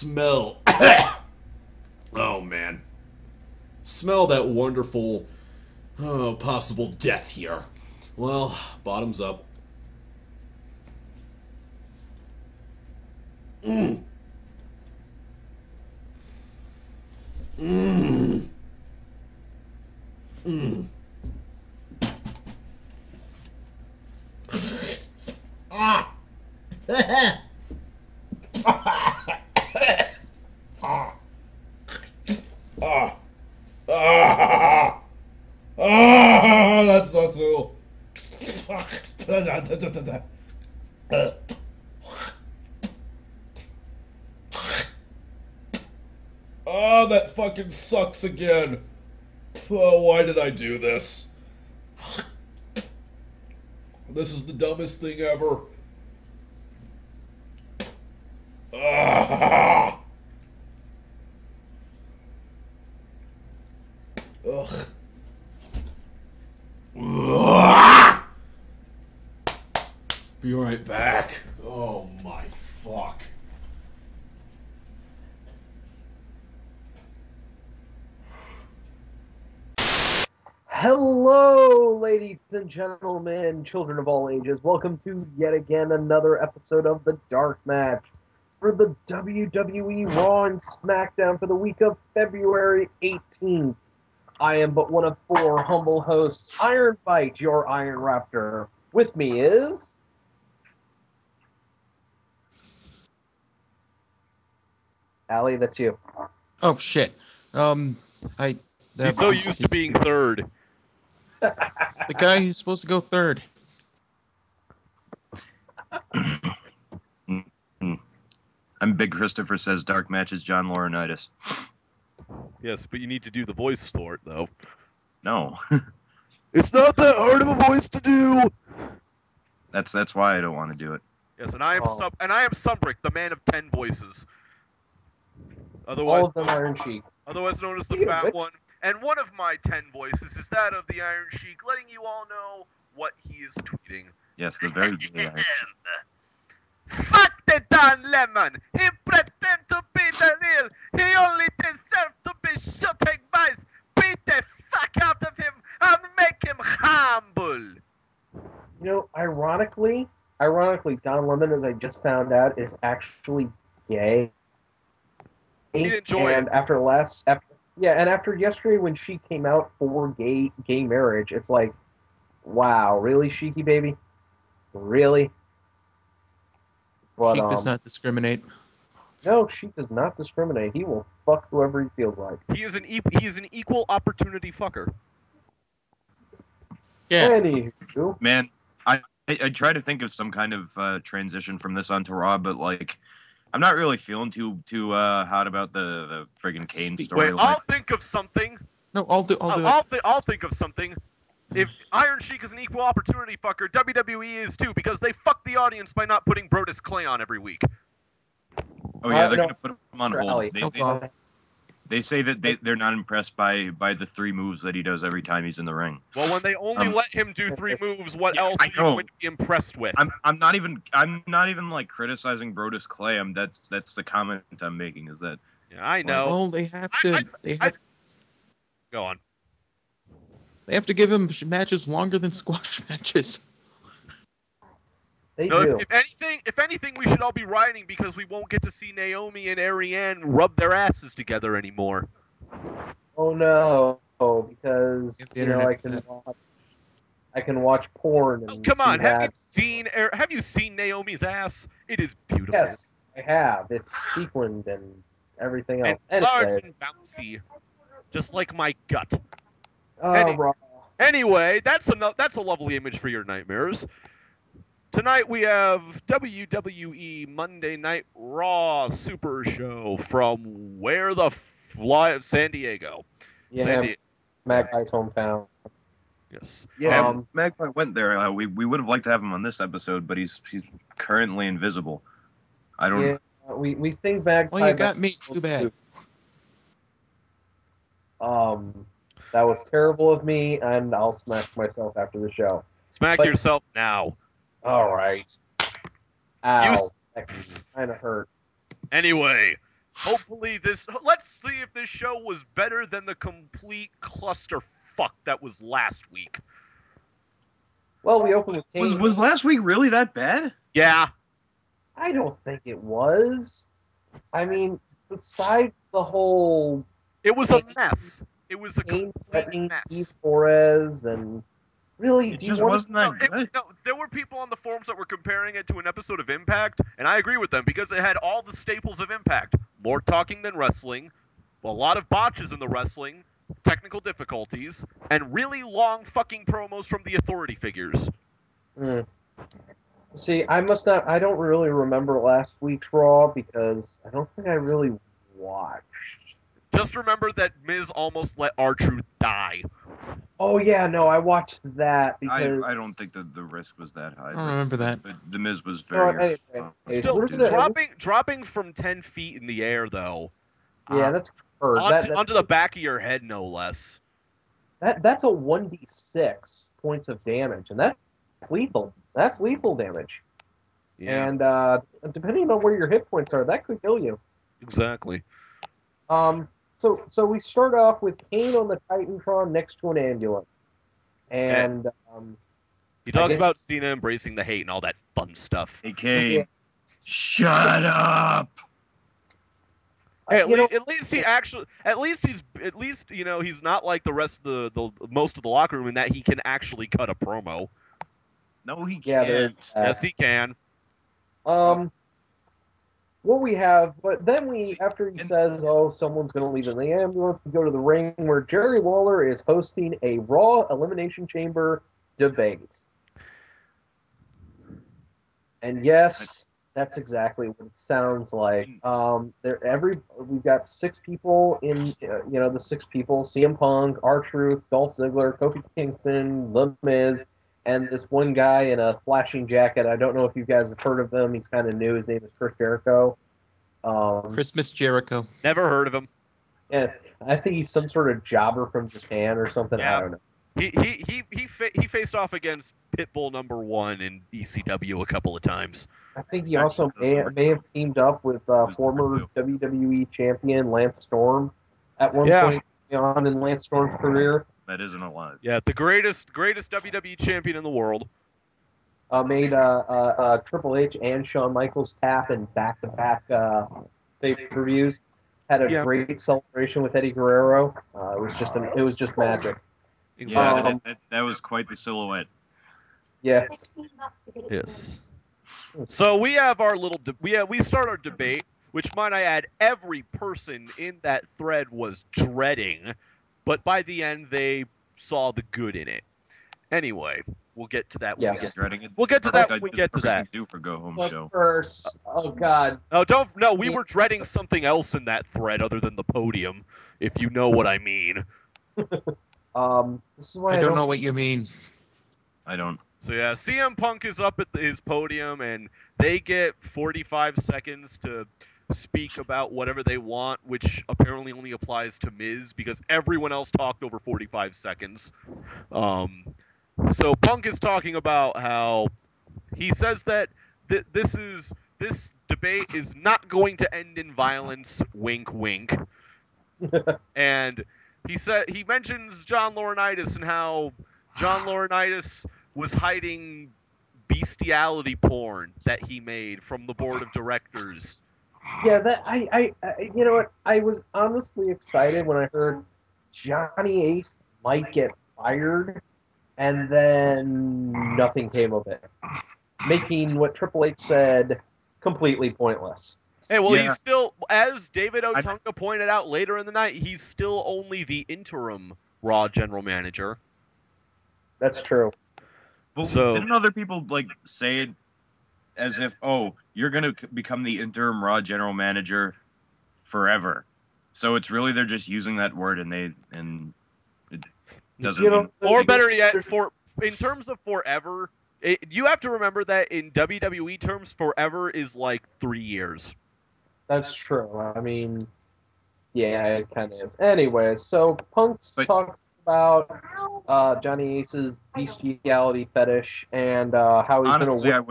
smell. Oh, man. Smell that wonderful, possible death here. Well, bottoms up. Mmm. Mmm. Mmm. Ah. That's not so. Oh, that fucking sucks again. Oh, why did I do this? This is the dumbest thing ever. Ah. Ugh. Be right back. Oh my fuck. Hello, ladies and gentlemen, children of all ages. Welcome to yet again another episode of the Dark Match for the WWE Raw and SmackDown for the week of February 18th. I am but one of four humble hosts, Iron Bite, your Iron Raptor. With me is... Allie, that's you. Oh, shit. He's so used to being third. The guy who's supposed to go third. I'm Big Christopher says Dark Match is John Laurinaitis. Yes, but you need to do the voice for it, though. No. It's not that hard of a voice to do! That's why I don't want to do it. Yes, and I am Sumbrick, the man of 10 voices. All of them Iron Sheik. Otherwise known as the Speaking of Fat which- One. And one of my 10 voices is that of the Iron Sheik, letting you all know what he is tweeting. Yes, the very gay Iron Sheik. Fuck the Don Lemon! He pretend to be the real! He only deserves to be shooting mice! Beat the fuck out of him and make him humble! You know, ironically, Don Lemon, as I just found out, is actually gay. He'd enjoy and it. after yesterday when she came out for gay marriage, it's like, wow, really, Sheiky baby, really? But, Sheik does not discriminate. No, Sheik does not discriminate. He will fuck whoever he feels like. He is an equal opportunity fucker. Yeah. Anywho, Man, I try to think of some kind of transition from this onto Raw, but like, I'm not really feeling too hot about the friggin' Kane Speak- Wait, storyline. I'll think of something. No, I'll do it. I'll think of something. If Iron Sheik is an equal opportunity fucker, WWE is too, because they fuck the audience by not putting Brodus Clay on every week. Oh yeah, they're no, gonna put him on hold. Allie, They say that they're not impressed by the 3 moves that he does every time he's in the ring. Well, when they only let him do 3 moves, what Yeah, else I are you know. going to be impressed with? I'm not even like criticizing Brodus Clay. That's the comment I'm making is that Yeah, I know. Well, they have to. Go on. They have to give him matches longer than squash matches. They No, do. if anything, we should all be rioting because we won't get to see Naomi and Ariane rub their asses together anymore. Oh no, because If the you know internet- I can watch porn and Oh, come see on, that. have you seen Naomi's ass? It is beautiful. Yes, I have. It's sequined and everything else. And large Anyway, and bouncy, just like my gut. oh, Raw. Anyway, that's a lovely image for your nightmares. Tonight we have WWE Monday Night Raw Super Show from where the San Diego. Yeah, Magpie's hometown. Yes. yeah, Magpie went there. We would have liked to have him on this episode, but he's currently invisible. I don't. Yeah, we think Magpie. Well, you got me. Too bad. That was terrible of me, and I'll smack myself after the show. Smack But- yourself now. All right. Ow, that kind of hurt. Anyway, Hopefully let's see if this show was better than the complete clusterfuck that was last week. Well, we opened with Kane. Was last week really that bad? Yeah. I don't think it was. I mean, besides the whole It was a mess. It was a Kane complete threatening mess. Steve Torres, and really, It do you just want wasn't that good. No, there were people on the forums that were comparing it to an episode of Impact, and I agree with them because it had all the staples of Impact. More talking than wrestling, a lot of botches in the wrestling, technical difficulties, and really long fucking promos from the authority figures. See, I must not. I don't really remember last week's Raw because I don't think I really watched. Just remember that Miz almost let R-Truth die. Oh yeah, no, I watched that because I don't think that the risk was that high. I don't remember that. But the Miz was No, very. anyway, Still, we're gonna- dropping from 10 feet in the air, though. Yeah, that's hurt. Onto the back of your head, no less. That's a 1d6 points of damage, and that's lethal. That's lethal damage. Yeah, And depending on where your hit points are, that could kill you. exactly. So we start off with Kane on the Titantron next to an ambulance, and He talks guess- about Cena embracing the hate and all that fun stuff. Hey, Kane, Yeah. shut up. Hey, you know, at least he's not like the rest of the most of the locker room in that he can actually cut a promo. No, he Yeah, can't. there's that. Yes, he can. What we have, but then after he says, "Oh, someone's going to leave in the ambulance," we go to the ring where Jerry Lawler is hosting a Raw Elimination Chamber debate. And yes, that's exactly what it sounds like. We've got 6 people in, the 6 people: CM Punk, R-Truth, Dolph Ziggler, Kofi Kingston, The Miz, and this one guy in a flashing jacket. I don't know if you guys have heard of him. He's kind of new. His name is Chris Jericho. Christmas Jericho. Never heard of him. Yeah, I think he's some sort of jobber from Japan or something. Yeah. I don't know. He faced off against Pitbull #1 in ECW a couple of times. I think he also may have teamed up with former WWE champion Lance Storm at one point on in Lance Storm's career. That isn't alive. Yeah, the greatest WWE champion in the world. Made Triple H and Shawn Michaels tap in back-to-back pay-per-views. Had a great celebration with Eddie Guerrero. It was just magic. Exactly. Yeah, that was quite the silhouette. Yes. Yes. So we have our little we start our debate, which might I add, every person in that thread was dreading, but by the end they saw the good in it. Anyway, we'll get to that. We'll get to that when we get to that. Do for Go Home But Show. first, oh God. No, we were dreading something else in that thread other than the podium, if you know what I mean. This is why I don't know what you mean. I don't. So yeah, CM Punk is up at his podium, and they get 45 seconds to speak about whatever they want, which apparently only applies to Miz because everyone else talked over 45 seconds. So Punk is talking about how he says that this debate is not going to end in violence. Wink, wink. And he mentions John Laurinaitis and how John Laurinaitis was hiding bestiality porn that he made from the board of directors. Yeah, that I you know what? I was honestly excited when I heard Johnny Ace might get fired, and then nothing came of it, making what Triple H said completely pointless. Hey, well, he's still, as David Otunga pointed out later in the night, he's still only the interim Raw general manager. That's true. Well, So didn't other people say it as if, oh, you're gonna become the interim Raw general manager forever? So it's really they're just using that word, and it doesn't. Mean or better yet, in terms of forever, you have to remember that in WWE terms, forever is like 3 years. That's true. I mean, yeah, it kind of is. Anyway, so Punk talks about Johnny Ace's bestiality fetish and how he's honestly, gonna.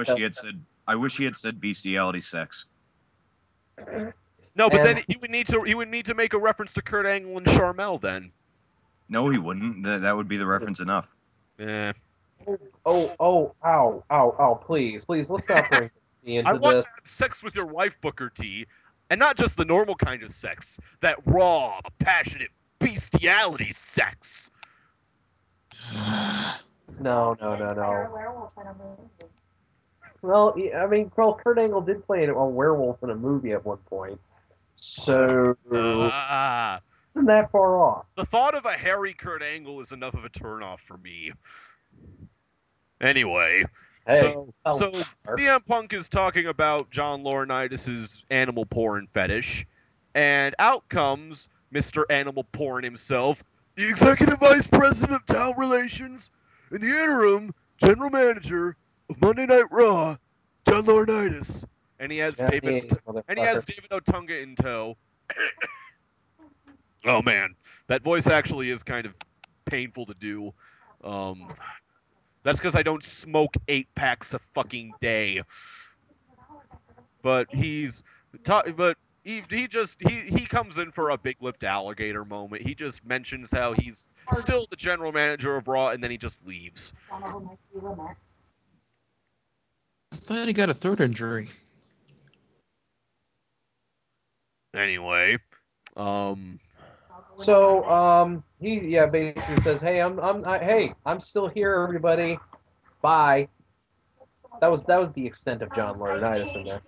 I wish he had said bestiality sex. No, but And- then he would need to make a reference to Kurt Angle and Sharmell then. No, he wouldn't. That would be the reference enough. Eh. Ow, please, let's not bring me I into want this. to have sex with your wife, Booker T, and not just the normal kind of sex, that raw, passionate, bestiality sex. No. Well, I mean, Kurt Angle did play a werewolf in a movie at one point, so isn't that far off? The thought of a hairy Kurt Angle is enough of a turnoff for me. Anyway, Hey, so CM Punk is talking about John Laurinaitis' animal porn fetish, and out comes Mr. Animal Porn himself, the Executive Vice President of Talent Relations, and the interim General Manager of Monday Night Raw, John Laurinaitis. And he has David Otunga in tow. Oh man, that voice actually is kind of painful to do. That's because I don't smoke 8 packs a fucking day. But he comes in for a big lipped alligator moment. He just mentions how he's still the general manager of Raw, and then he just leaves. I thought he got a throat injury. Anyway, he basically says, "Hey, I'm still here, everybody. Bye." That was the extent of John Laurinaitis in there.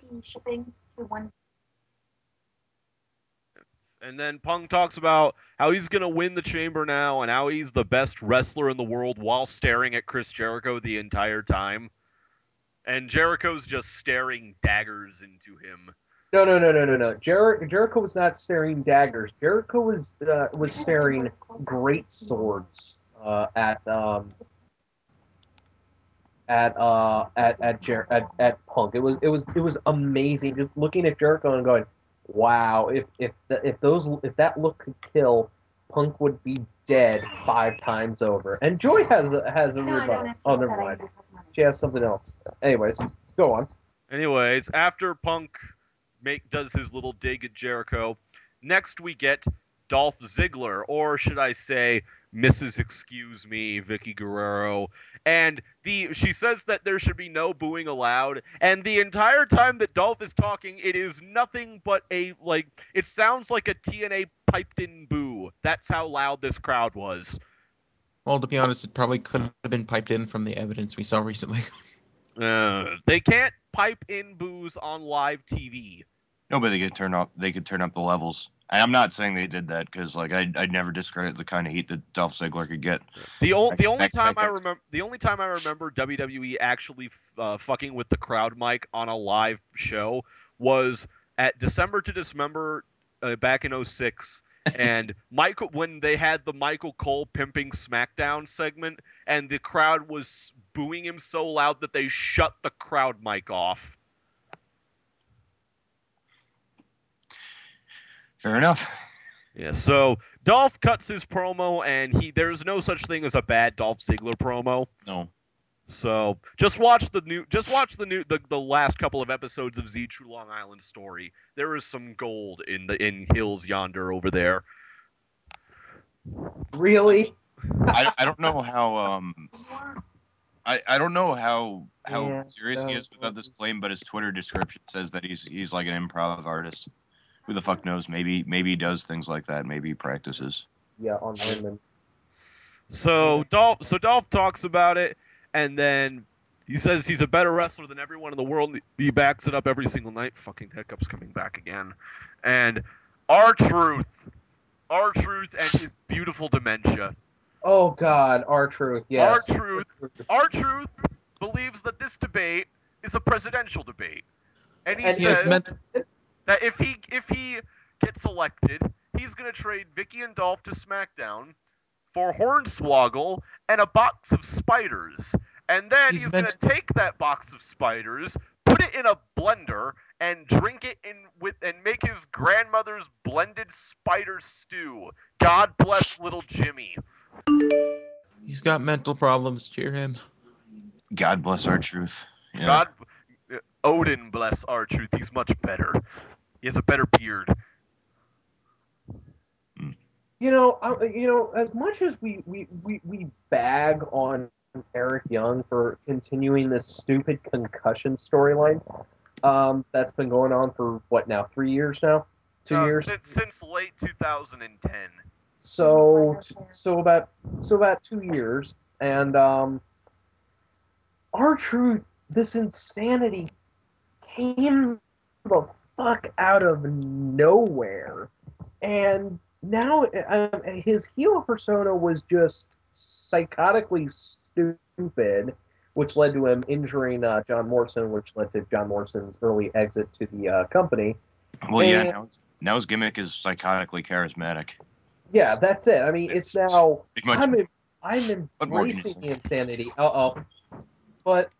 and then Punk talks about how he's gonna win the Chamber now, and how he's the best wrestler in the world while staring at Chris Jericho the entire time. And Jericho's just staring daggers into him. No. Jericho was not staring daggers. Jericho was staring great swords at Punk. It was amazing, just looking at Jericho and going, "Wow, if that look could kill, Punk would be dead 5 times over." And Joy has a rebuttal. Oh, never mind. She has something else. Anyways, go on. Anyways, after Punk does his little dig at Jericho, next we get Dolph Ziggler, or should I say Mrs. Excuse Me, Vicky Guerrero, and she says that there should be no booing allowed, and the entire time that Dolph is talking, it is nothing but it sounds like a TNA piped in boo. That's how loud this crowd was. Well, to be honest, it probably could have been piped in from the evidence we saw recently. They can't pipe in boos on live TV. No, but they could turn up the levels. And I'm not saying they did that because I'd never discredit the kind of heat that Dolph Ziggler could get. The only time I remember WWE actually fucking with the crowd mic on a live show was at December to Dismember back in 2006. And when they had the Michael Cole pimping SmackDown segment, and the crowd was booing him so loud that they shut the crowd mic off. Fair enough. Yeah, so Dolph cuts his promo, and there's no such thing as a bad Dolph Ziggler promo. No. So just watch the last couple of episodes of Z True Long Island Story. There is some gold in Hills Yonder over there. Really? I don't know how I don't know how serious he is about this claim, but his Twitter description says that he's like an improv artist. Who the fuck knows? Maybe he does things like that. Maybe he practices. Yeah, on women. So Dolph talks about it, and then he says he's a better wrestler than everyone in the world. He backs it up every single night. Fucking hiccups coming back again. And R-Truth and his beautiful dementia. Oh God, R-Truth, yes. R-Truth believes that this debate is a presidential debate, and he says that if he gets elected, he's gonna trade Vicky and Dolph to SmackDown for Hornswoggle and a box of spiders, and then he's gonna take that box of spiders, put it in a blender, and drink it and make his grandmother's blended spider stew. God bless little Jimmy. He's got mental problems. Cheer him. God bless R-Truth. Yeah. Odin bless R-Truth. He's much better. He has a better beard. As much as we bag on Eric Young for continuing this stupid concussion storyline, that's been going on for what now? 3 years now? 2 years? Since late 2010. So about 2 years, and R-Truth, this insanity came the fuck out of nowhere, and now his heel persona was just psychotically stupid, which led to him injuring John Morrison, which led to John Morrison's early exit to the company. Well, yeah, now his gimmick is psychotically charismatic. Yeah, that's it. I mean, it's now much, I'm embracing the insanity. But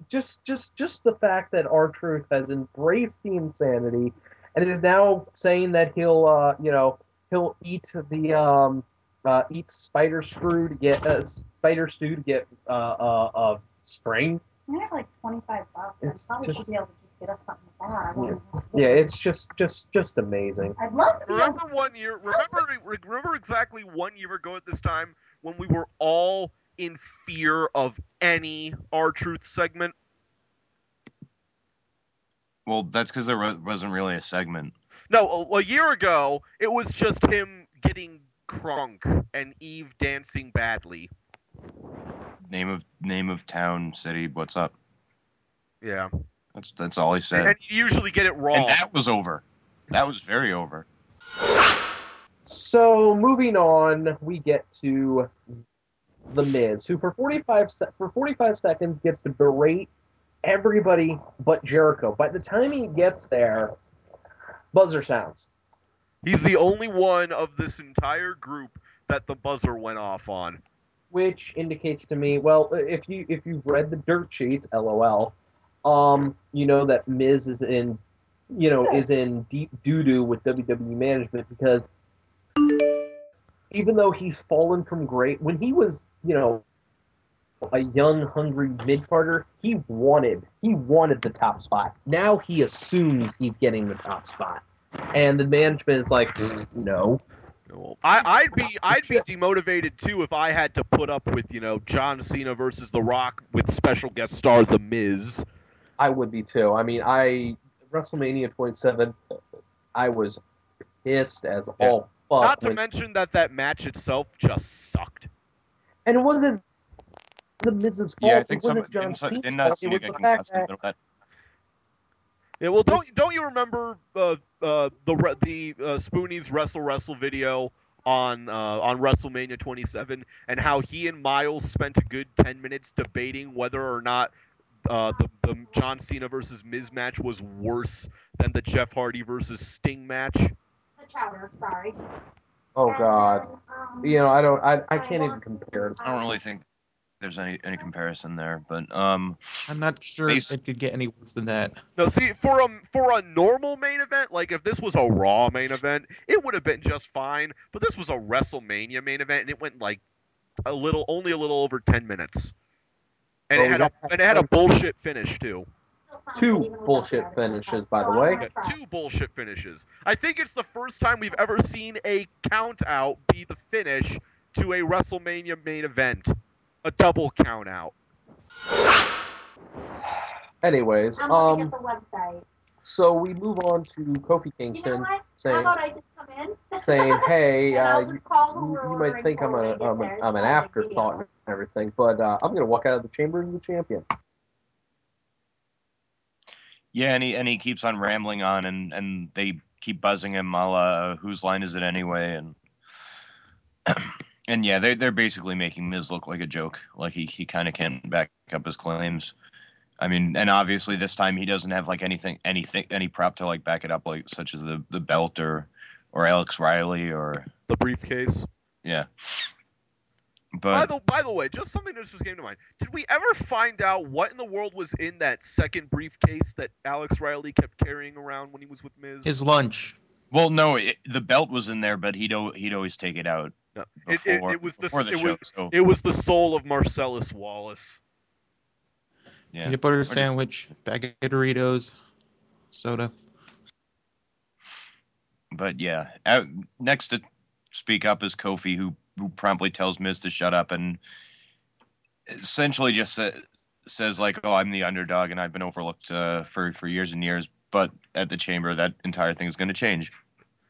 just the fact that R-Truth has embraced the insanity and is now saying that he'll eat the eat spider stew to get strength. I have like $25. I probably should be able to just get us something like that. Yeah, it's just amazing. I'd love to. Remember 1 year? Remember exactly 1 year ago at this time when we were all in fear of any R-Truth segment? Well, that's because there wasn't really a segment. No, a year ago, it was just him getting crunk and Eve dancing badly. Name of town, city, what's up? Yeah. That's all he said. And you usually get it wrong. And that was over. That was very over. So moving on, we get to The Miz, who for 45 seconds gets to berate everybody but Jericho. By the time he gets there, buzzer sounds. He's the only one of this entire group that the buzzer went off on. Which indicates to me, well, if you've read the dirt sheets, LOL, you know that Miz is in deep doo-doo with WWE management, because even though he's fallen from great, when he was, a young, hungry mid-carder, he wanted the top spot. Now he assumes he's getting the top spot. And the management is like, no. I'd be demotivated too if I had to put up with, John Cena versus The Rock with special guest star The Miz. I would be too. I mean, WrestleMania 27, I was pissed as all fuck. Not to mention that match itself just sucked. And it wasn't The Miz's fault. Yeah, I think it wasn't John Cena's fault. It was the fact that... Yeah, well, don't you remember the Spoonies Wrestle video on WrestleMania 27 and how he and Miles spent a good 10 minutes debating whether or not the John Cena versus Miz match was worse than the Jeff Hardy versus Sting match? The chowder, sorry. Oh God, I can't even compare. I don't really think there's any comparison there, but I'm not sure it could get any worse than that. No, see, for a normal main event, like if this was a Raw main event, it would have been just fine. But this was a WrestleMania main event, and it went like only a little over 10 minutes, and it had a bullshit finish too. 2 bullshit finishes, by the way. Yeah, 2 bullshit finishes. I think it's the first time we've ever seen a count out be the finish to a WrestleMania main event. A double count out. Anyways, I'm looking at the website. So we move on to Kofi Kingston saying, How about I just come in? saying, hey, And you might think I'm an afterthought and everything, but I'm gonna walk out of the chamber as the champion. yeah, and he keeps on rambling on, and they keep buzzing him, a la, whose line is it anyway, and and yeah, they're basically making Miz look like a joke, like he kind of can't back up his claims. I mean, and obviously this time he doesn't have like any prop to like back it up, like such as the belt or Alex Riley or the briefcase. Yeah. But by the way, just something that just came to mind. Did we ever find out what in the world was in that second briefcase that Alex Riley kept carrying around when he was with Miz? His lunch. Well, no, the belt was in there, but he'd always take it out. No. It was the soul of Marcellus Wallace. Yeah. Peanut butter sandwich, bag of Doritos, soda. But yeah, next to speak up is Kofi, who promptly tells Miz to shut up and essentially just says like, "Oh, I'm the underdog and I've been overlooked for years and years." But at the Chamber, that entire thing is going to change.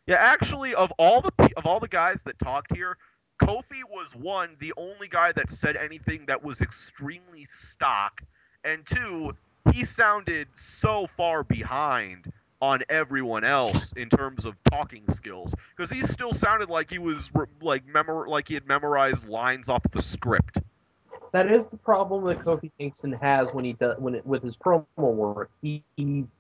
Yeah, actually, of all the guys that talked here, Kofi was the only guy that said anything that was extremely stock, and two, he sounded so far behind on everyone else in terms of talking skills because he still sounded like he was like he had memorized lines off of the script. That is the problem that Kofi Kingston has when he does with his promo work. He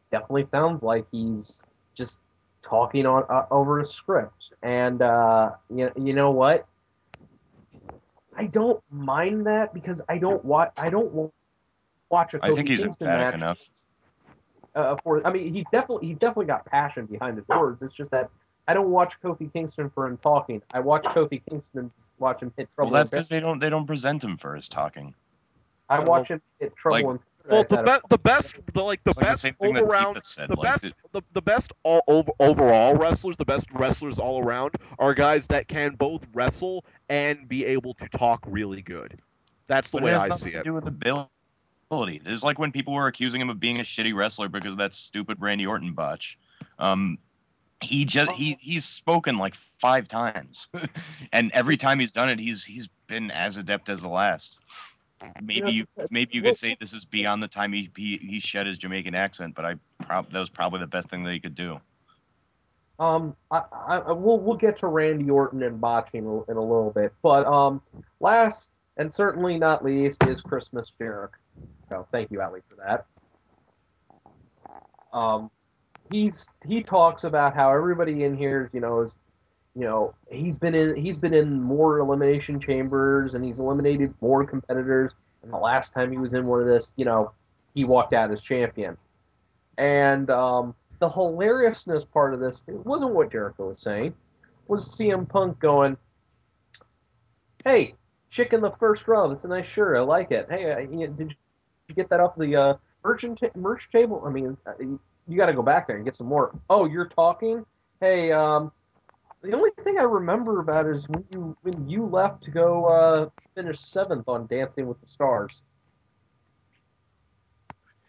definitely sounds like he's just talking on over a script. And you know what? I don't mind that because I don't watch a I think Kofi he's Kingston emphatic match. enough. I mean, he's definitely got passion behind his words. It's just that I don't watch Kofi Kingston for him talking. I watch Kofi Kingston watch him hit trouble. Well, that's because they don't present him for his talking. I watch him hit trouble in Well, paradise. the best all around, the best overall wrestlers, the best wrestlers all around are guys that can both wrestle and be able to talk really good. That's the way I see It has nothing to it. do with ability. It's like when people were accusing him of being a shitty wrestler because of that stupid Randy Orton botch. He's spoken like 5 times, and every time he's done it, he's been as adept as the last. Maybe you could say this is beyond the time he shed his Jamaican accent, but that was probably the best thing that he could do. We'll get to Randy Orton and botching in a little bit, but last and certainly not least is Christmas Jericho. So thank you, Ali, for that. He talks about how everybody in here, he's been in more elimination chambers and he's eliminated more competitors. And the last time he was in one of this, he walked out as champion. And the hilariousness part of this, it wasn't what Jericho was saying, was CM Punk going, "Hey, chick in the first row, that's a nice shirt, I like it. Hey, did you get that off the merch table? I mean, you got to go back there and get some more. Oh, you're talking? Hey, the only thing I remember about is when you left to go finish 7th on Dancing with the Stars.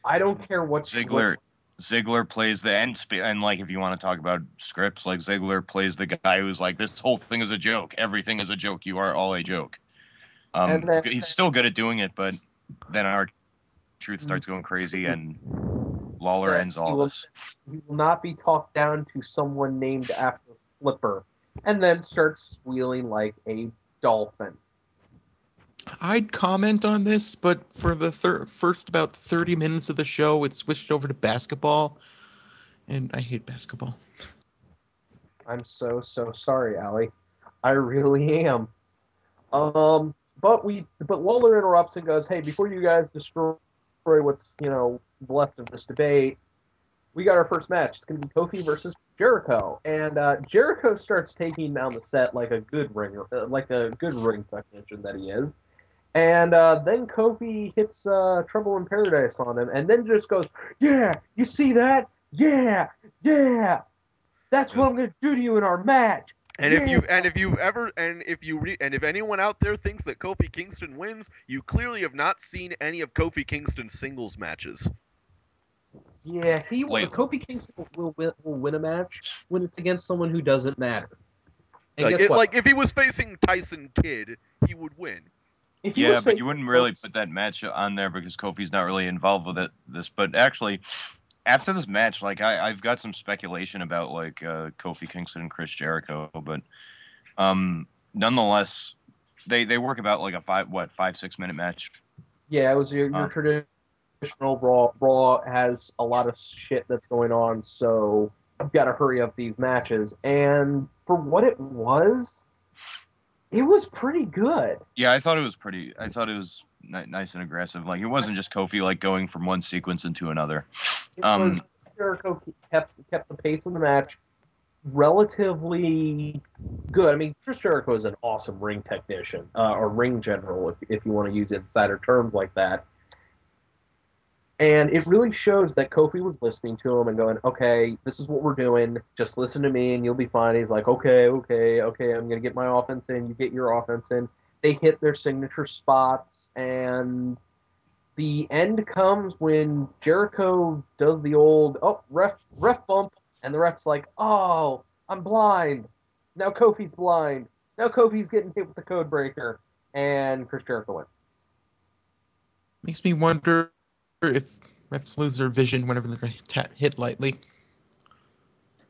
I don't care what Ziggler plays the and like if you want to talk about scripts, like Ziggler plays the guy who's like, this whole thing is a joke. Everything is a joke. You are all a joke. He's still good at doing it, but then our truth starts going crazy and Lawler ends all this. He will not be talked down to someone named after Flipper, and then starts squealing like a dolphin. I'd comment on this, but for the first about 30 minutes of the show, it switched over to basketball, and I hate basketball. I'm so sorry, Allie. I really am. But Lawler interrupts and goes, "Hey, before you guys destroy what's left of this debate, we got our first match. It's going to be Kofi versus Jericho." And Jericho starts taking down the set like a good ringer, like a good ring technician that he is. And then Kofi hits Trouble in Paradise on him, and then just goes, "Yeah, you see that? Yeah, that's what I'm going to do to you in our match." And if anyone out there thinks that Kofi Kingston wins, you clearly have not seen any of Kofi Kingston's singles matches. Yeah, Kofi Kingston will win a match when it's against someone who doesn't matter. And guess what? Like if he was facing Tyson Kidd, he would win. But you wouldn't really put that match on there because Kofi's not really involved with this. But actually, after this match, like I've got some speculation about like Kofi Kingston and Chris Jericho, but nonetheless, they work about like a 5-6 minute match. Yeah, it was your traditional Raw has a lot of shit that's going on, so I've got to hurry up these matches. And for what it was pretty good. Yeah, I thought it was nice and aggressive. Like it wasn't just Kofi like going from one sequence into another. Jericho kept the pace of the match relatively good. I mean, Chris Jericho is an awesome ring technician or ring general, if you want to use insider terms like that. And it really shows that Kofi was listening to him and going, okay, this is what we're doing. Just listen to me and you'll be fine. He's like, okay, I'm going to get my offense in. You get your offense in. They hit their signature spots. And the end comes when Jericho does the old, oh, ref bump. And the ref's like, oh, I'm blind. Now Kofi's blind. Now Kofi's getting hit with the code breaker. And Chris Jericho wins. Makes me wonder if refs lose their vision whenever they're hit lightly.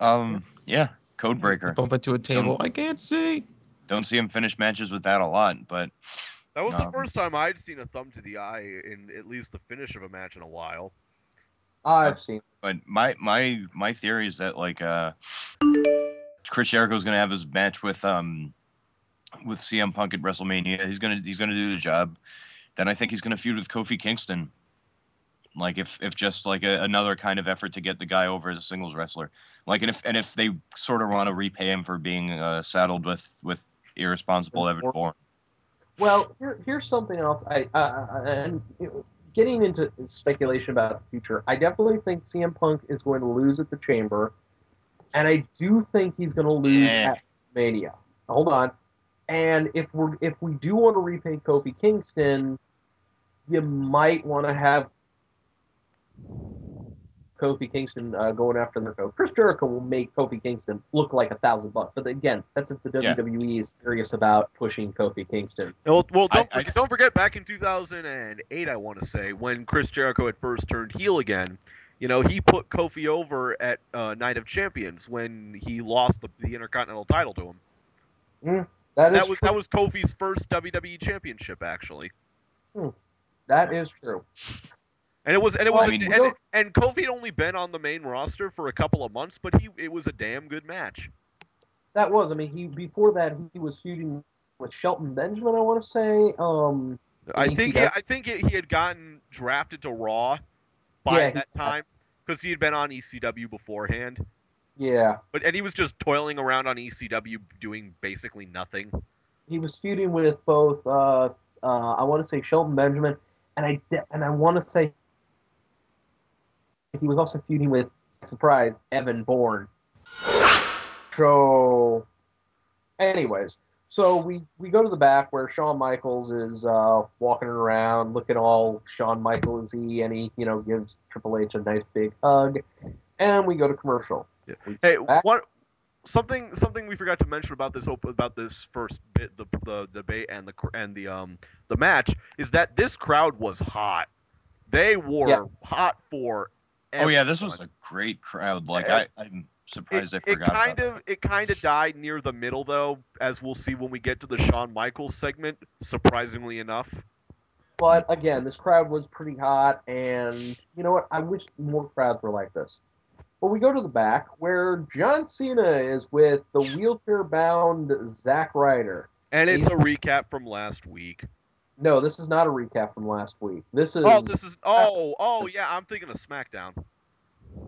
Yeah, code They breaker. bump into a table. I can't see. Don't see him finish matches with that a lot, but That was the first time I'd seen a thumb to the eye in at least the finish of a match in a while. I've seen. But my theory is that like Chris Jericho's gonna have his match with CM Punk at WrestleMania. He's gonna do the job. Then I think he's gonna feud with Kofi Kingston. Like if just like another kind of effort to get the guy over as a singles wrestler. Like and if they sort of want to repay him for being saddled with irresponsible Evan Bourne. Well, here's something else. And getting into speculation about the future, I definitely think CM Punk is going to lose at the Chamber, and I do think he's going to lose at Mania. Hold on. And if we do want to repay Kofi Kingston, you might want to have Kofi Kingston going after the code. Chris Jericho will make Kofi Kingston look like $1,000, but again, that's if the WWE is serious about pushing Kofi Kingston. Well, don't forget back in 2008, I want to say, when Chris Jericho had first turned heel again. You know, he put Kofi over at Night of Champions when he lost the Intercontinental title to him. That was Kofi's first WWE Championship, actually. That is true. And Kofi had only been on the main roster for a couple of months, but it was a damn good match. That was. I mean, before that he was feuding with Shelton Benjamin, I want to say. I think he had gotten drafted to Raw by that time because he had been on ECW beforehand. Yeah. And he was just toiling around on ECW doing basically nothing. He was feuding with both I want to say Shelton Benjamin and I want to say he was also feuding with, surprise, Evan Bourne. So, anyways, so we go to the back where Shawn Michaels is walking around, looking all Shawn Michaels-y, and he, gives Triple H a nice big hug, and we go to commercial. Yeah. Hey, something we forgot to mention about this first bit, the debate and the match is that this crowd was hot. They were hot for everyone. Oh yeah, this was a great crowd. Like I'm surprised I forgot. It kind of died near the middle though, as we'll see when we get to the Shawn Michaels segment. Surprisingly enough. But again, this crowd was pretty hot, and you know what? I wish more crowds were like this. But we go to the back where John Cena is with the wheelchair-bound Zack Ryder. And it's a recap from last week. No, this is not a recap from last week. Yeah, I'm thinking of SmackDown.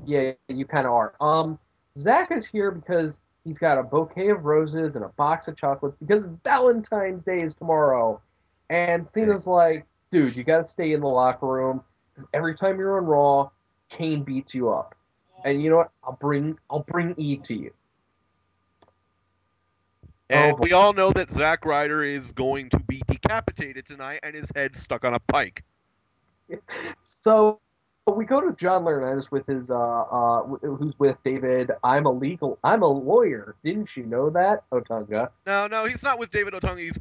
Yeah, you kind of are. Zack is here because he's got a bouquet of roses and a box of chocolates because Valentine's Day is tomorrow. And Cena's like, dude, you got to stay in the locker room because every time you're on Raw, Kane beats you up. And you know what? I'll bring E to you. And we all know that Zack Ryder is going to be decapitated tonight and his head stuck on a pike. So we go to John Laurinaitis with his who's with David. I'm a lawyer. Didn't you know that, Otunga? No, he's not with David Otunga. He's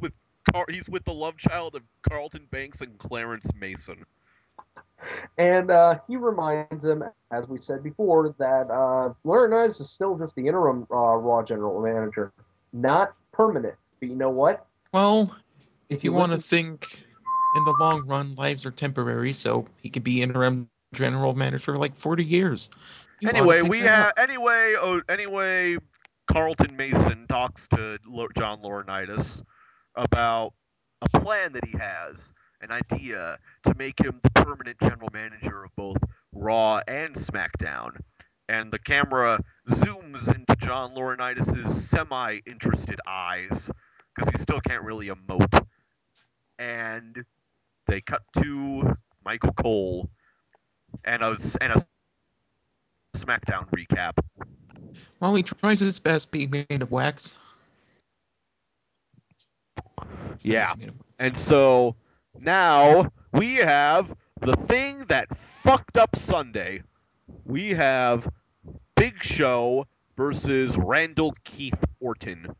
with the love child of Carlton Banks and Clarence Mason. And he reminds him, as we said before, that Laurinaitis is still just the interim Raw general manager, not permanent. But you know what? Well, if you want to think in the long run, lives are temporary, so he could be interim general manager for like 40 years. Anyway, Carlton Mason talks to John Laurinaitis about a plan that he has, an idea to make him the permanent general manager of both Raw and SmackDown. And the camera zooms into John Laurinaitis' semi-interested eyes, because he still can't really emote. And they cut to Michael Cole and a SmackDown recap. While he tries his best being made of wax. Yeah. He's made of wax. And so now we have the thing that fucked up Sunday. We have Big Show versus Randall Keith Orton.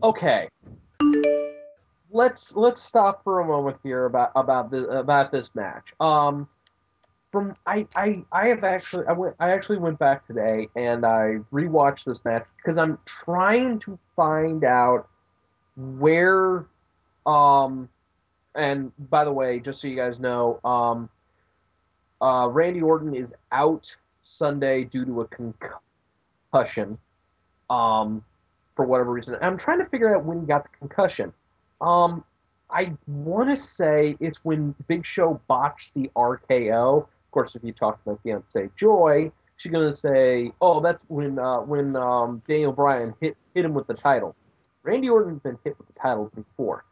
Okay. Let's stop for a moment here about this match. I actually went back today and I rewatched this match because I'm trying to find out where and by the way, just so you guys know, Randy Orton is out Sunday due to a concussion. For whatever reason. I'm trying to figure out when he got the concussion. I want to say it's when Big Show botched the RKO. Of course, if you talk to my fiancée Joy, she's gonna say, "Oh, that's when Daniel Bryan hit him with the title." Randy Orton's been hit with the title before.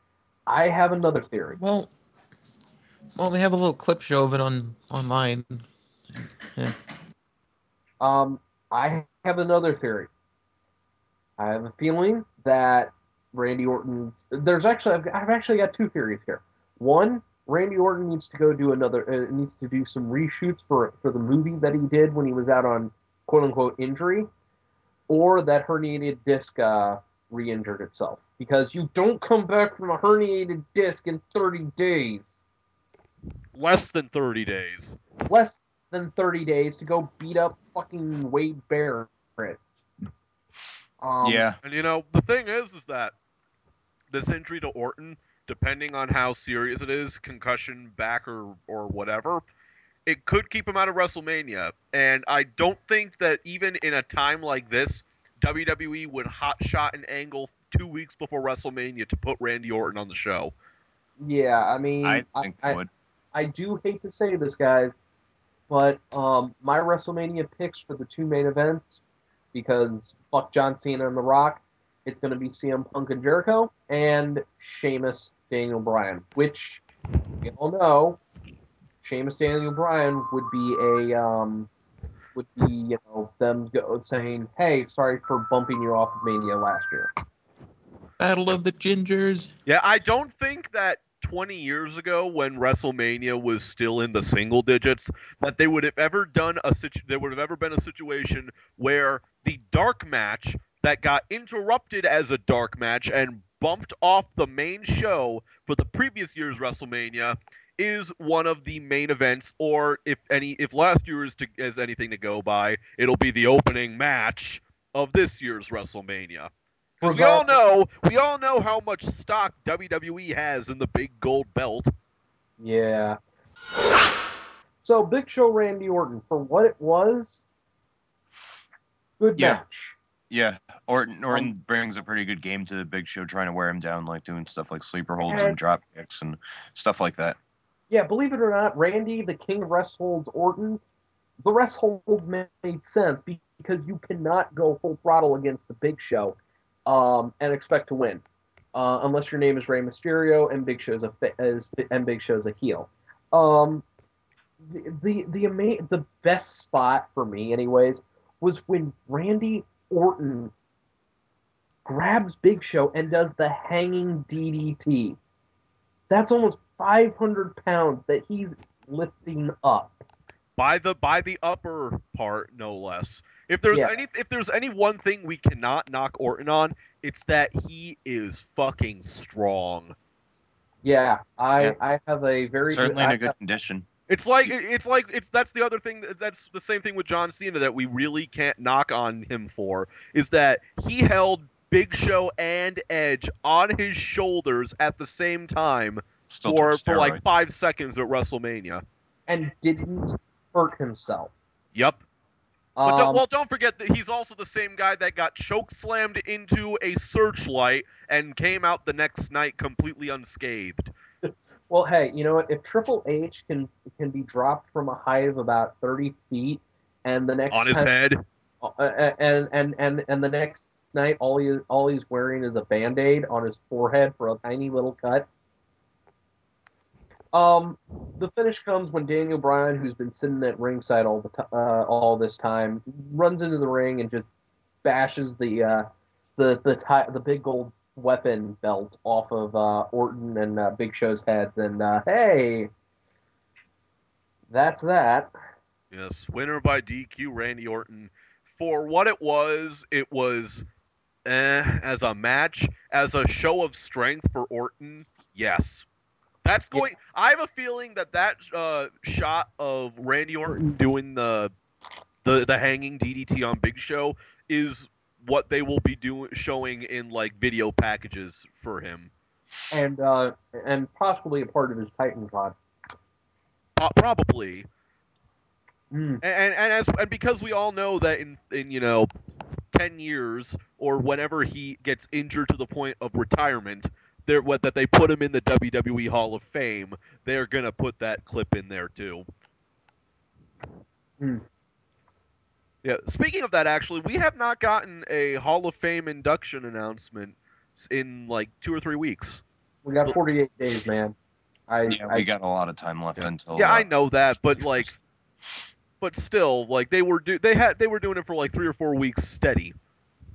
I have another theory. Well, they have a little clip show of it online. Yeah. I have another theory. I have a feeling that Randy Orton. I've actually got two theories here. One, Randy Orton needs to go do needs to do some reshoots for the movie that he did when he was out on quote unquote injury, or that herniated disc re-injured itself. Because you don't come back from a herniated disc in 30 days. Less than 30 days. Less than 30 days to go beat up fucking Wade Barrett. Yeah. And the thing is that this injury to Orton, depending on how serious it is, concussion, back, or whatever, it could keep him out of WrestleMania. And I don't think that even in a time like this, WWE would hotshot an angle 2 weeks before WrestleMania to put Randy Orton on the show. Yeah, I mean, I think they would. I do hate to say this, guys, but my WrestleMania picks for the two main events, because fuck John Cena and The Rock, it's going to be CM Punk and Jericho, and Sheamus Daniel Bryan, which we all know Sheamus Daniel Bryan would be them saying, "Hey, sorry for bumping you off of Mania last year." Battle of the Gingers. Yeah, I don't think that 20 years ago, when WrestleMania was still in the single digits, that they would have ever done there would have ever been a situation where the dark match that got interrupted as a dark match and bumped off the main show for the previous year's WrestleMania is one of the main events, or if last year is anything to go by, it'll be the opening match of this year's WrestleMania. Because we all know how much stock WWE has in the big gold belt. Yeah. So Big Show Randy Orton, for what it was, good match. Yeah, Orton brings a pretty good game to the Big Show, trying to wear him down, like doing stuff like sleeper holds and drop kicks and stuff like that. Yeah, believe it or not, Randy, the king of rest holds Orton, the rest holds made sense because you cannot go full throttle against the Big Show and expect to win, unless your name is Rey Mysterio and Big Show's a heel. The best spot for me, anyways, was when Randy Orton grabs Big Show and does the hanging DDT. That's almost 500 pounds that he's lifting up. By the upper part, no less. If there's any one thing we cannot knock Orton on, it's that he is fucking strong. Yeah, I have a very certainly in a good condition. That's the other thing. That's the same thing with John Cena that we really can't knock on him for, is that he held Big Show and Edge on his shoulders at the same time for like 5 seconds at WrestleMania, and didn't hurt himself. Yep. But don't forget that he's also the same guy that got choke slammed into a searchlight and came out the next night completely unscathed. Well, hey, you know what? If Triple H can be dropped from a height of about 30 feet, and the next on his head, and the next night all he's wearing is a Band-Aid on his forehead for a tiny little cut. The finish comes when Daniel Bryan, who's been sitting at ringside all this time, runs into the ring and just bashes the big gold weapon belt off of Orton and Big Show's heads, and hey, that's that. Yes, winner by DQ, Randy Orton. For what it was as a match, as a show of strength for Orton. Yes, that's going. I have a feeling that shot of Randy Orton doing the hanging DDT on Big Show is what they will be showing in like video packages for him, and possibly a part of his Titan Con. probably. Mm. And because we all know that in 10 years or whenever he gets injured to the point of retirement, that they put him in the WWE Hall of Fame, they're gonna put that clip in there too. Mm. Yeah. Speaking of that, actually, we have not gotten a Hall of Fame induction announcement in like 2 or 3 weeks. We got 48 days, man. We got a lot of time left until. Yeah, I know that, but like, but still, like they were doing it for like 3 or 4 weeks steady.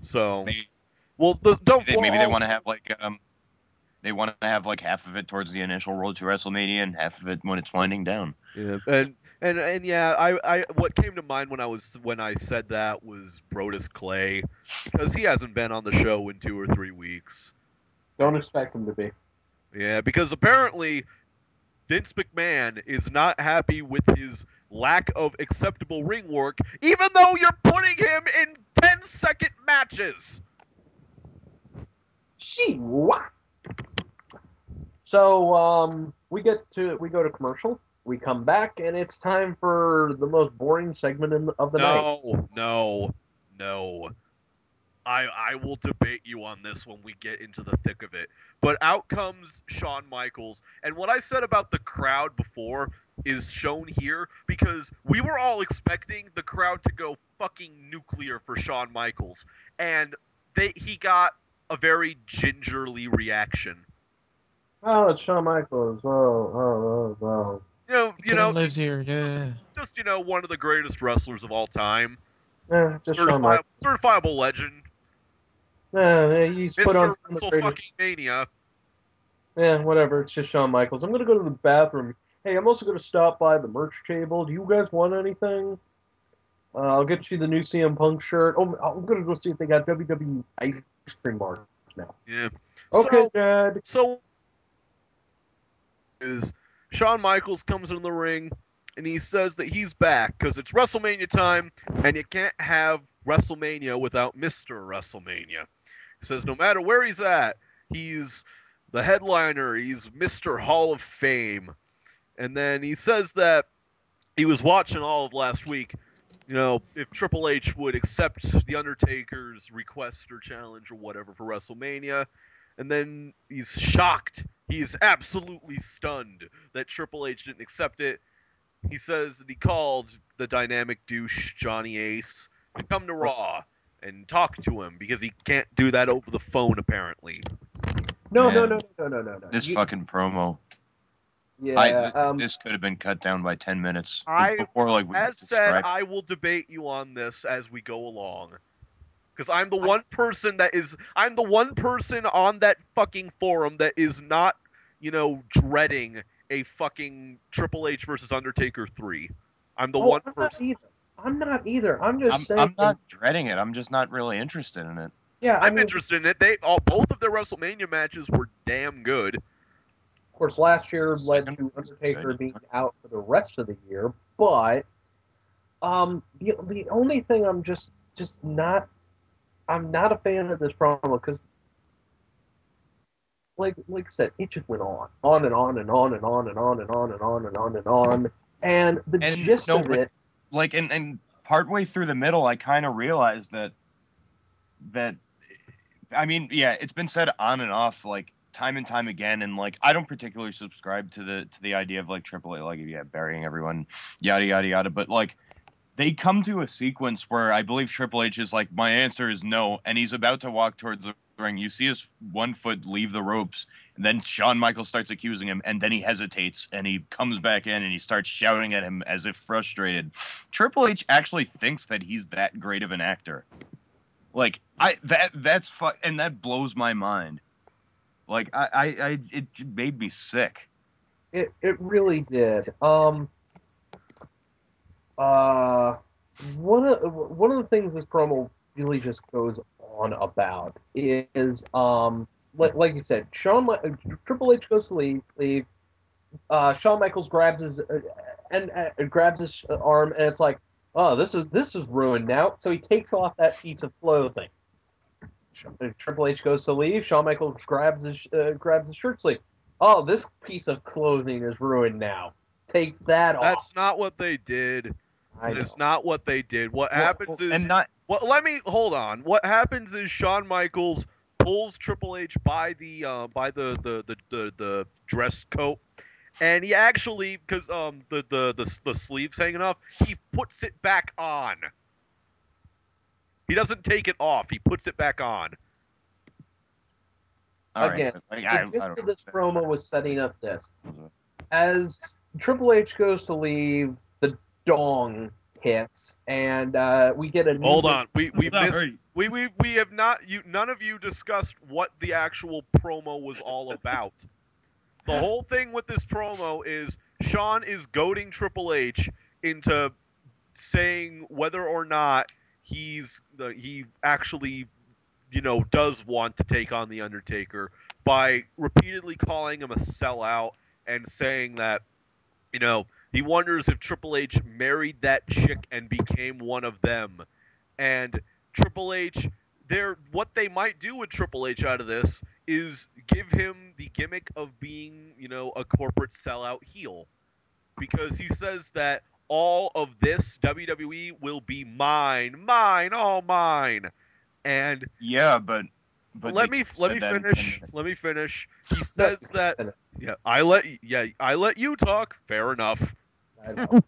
So, maybe they want to have like they want to have like half of it towards the initial road to WrestleMania and half of it when it's winding down. Yeah, and yeah, I what came to mind when I said that was Brodus Clay, because he hasn't been on the show in 2 or 3 weeks. Don't expect him to be. Yeah, because apparently Vince McMahon is not happy with his lack of acceptable ring work, even though you're putting him in 10-second matches. What? So we go to commercial. We come back, and it's time for the most boring segment of the night. No. I will debate you on this when we get into the thick of it. But out comes Shawn Michaels. And what I said about the crowd before is shown here because we were all expecting the crowd to go fucking nuclear for Shawn Michaels. And he got a very gingerly reaction. Oh, it's Shawn Michaels. Oh. You know, lives here, yeah. Just one of the greatest wrestlers of all time. Just Shawn Michaels. Certifiable legend. He's put on Mr. WrestleFucking-Mania. Yeah, whatever. It's just Shawn Michaels. I'm gonna go to the bathroom. Hey, I'm also gonna stop by the merch table. Do you guys want anything? I'll get you the new CM Punk shirt. Oh, I'm gonna go see if they got WWE ice cream bars now. Yeah. Okay, Dad. So Shawn Michaels comes in the ring and he says that he's back because it's WrestleMania time and you can't have WrestleMania without Mr. WrestleMania. He says no matter where he's at, he's the headliner, he's Mr. Hall of Fame. And then he says that he was watching all of last week, if Triple H would accept The Undertaker's request or challenge or whatever for WrestleMania. And then he's shocked. He's absolutely stunned that Triple H didn't accept it. He says that he called the dynamic douche Johnny Ace to come to Raw and talk to him because he can't do that over the phone apparently. No. This fucking promo. Yeah. This could have been cut down by 10 minutes I will debate you on this as we go along. Because I'm the one person on that fucking forum that is not, dreading a fucking Triple H versus Undertaker 3. I'm the one person. I'm not either. I'm just saying. I'm not dreading it. I'm just not really interested in it. Yeah, I'm interested in it. Both of their WrestleMania matches were damn good. Of course, last year led to Undertaker being out for the rest of the year, but the only thing I'm just not a fan of this promo because like I said, it just went on and on and on and on and on and on and on and on and on, and the gist of it, like and partway through the middle, I kind of realized that I mean, yeah, it's been said on and off like time and time again, and like I don't particularly subscribe to the idea of like Triple H like burying everyone, yada yada yada, but like they come to a sequence where I believe Triple H is like, my answer is no, and he's about to walk towards the ring. You see his one foot leave the ropes, and then Shawn Michaels starts accusing him, and then he hesitates, and he comes back in, and he starts shouting at him as if frustrated. Triple H actually thinks that he's that great of an actor. Like, that's and that blows my mind. Like, it made me sick. It really did. One of the things this promo really just goes on about is like you said, Triple H goes to leave. Shawn Michaels grabs his grabs his arm, and it's like, oh, this is ruined now. So he takes off that piece of clothing. Triple H goes to leave. Shawn Michaels grabs his shirt sleeve. Oh, this piece of clothing is ruined now. Takes that off. That's not what they did. It's not what they did. What happens is, let me hold on. What happens is Shawn Michaels pulls Triple H by the dress coat, and he actually, because the sleeve's hanging off, he puts it back on. He doesn't take it off. He puts it back on. Again, the gist of this promo was setting up this. As Triple H goes to leave, the dong hits, and we get a new... Hold on. We have not... none of you discussed what the actual promo was all about. The whole thing with this promo is Shawn is goading Triple H into saying whether or not he actually, does want to take on The Undertaker by repeatedly calling him a sellout and saying that, he wonders if Triple H married that chick and became one of them. And Triple H, what they might do with Triple H out of this is give him the gimmick of being, a corporate sellout heel. Because he says that all of this WWE will be mine, all mine. And yeah, but let me finish. Let me finish. He says that I let you talk. Fair enough. I know.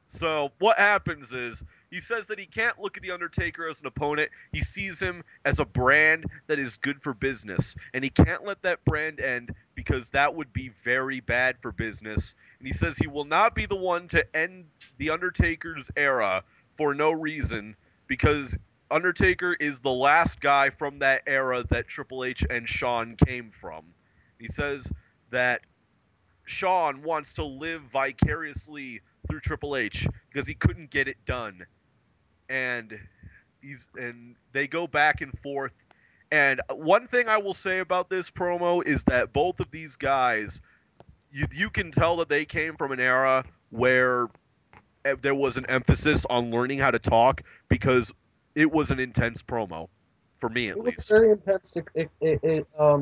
So what happens is he says that he can't look at The Undertaker as an opponent. He sees him as a brand that is good for business. And he can't let that brand end because that would be very bad for business. And he says he will not be the one to end The Undertaker's era for no reason because Undertaker is the last guy from that era that Triple H and Shawn came from. He says that Shawn wants to live vicariously through Triple H because he couldn't get it done. And they go back and forth. And one thing I will say about this promo is that both of these guys, you can tell that they came from an era where there was an emphasis on learning how to talk because it was an intense promo, for me at least. It was a very intense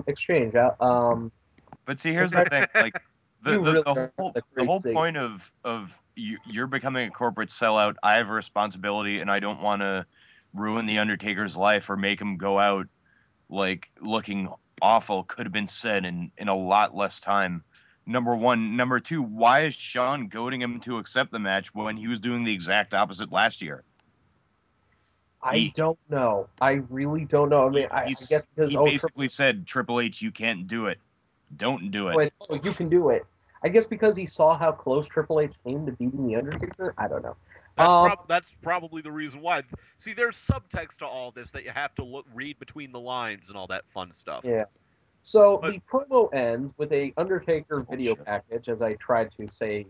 exchange. But see, here's the thing: like the whole point of you're becoming a corporate sellout. I have a responsibility, and I don't want to ruin the Undertaker's life or make him go out like looking awful. Could have been said in a lot less time. Number one. Number two, why is Shawn goading him to accept the match when he was doing the exact opposite last year? I don't know. I really don't know. I mean, I guess because he basically said, Triple H, you can't do it. Don't do it. Oh, you can do it. I guess because he saw how close Triple H came to beating The Undertaker. I don't know. That's probably the reason why. See, there's subtext to all this that you have to read between the lines and all that fun stuff. Yeah. So the promo ends with a Undertaker video package, as I tried to say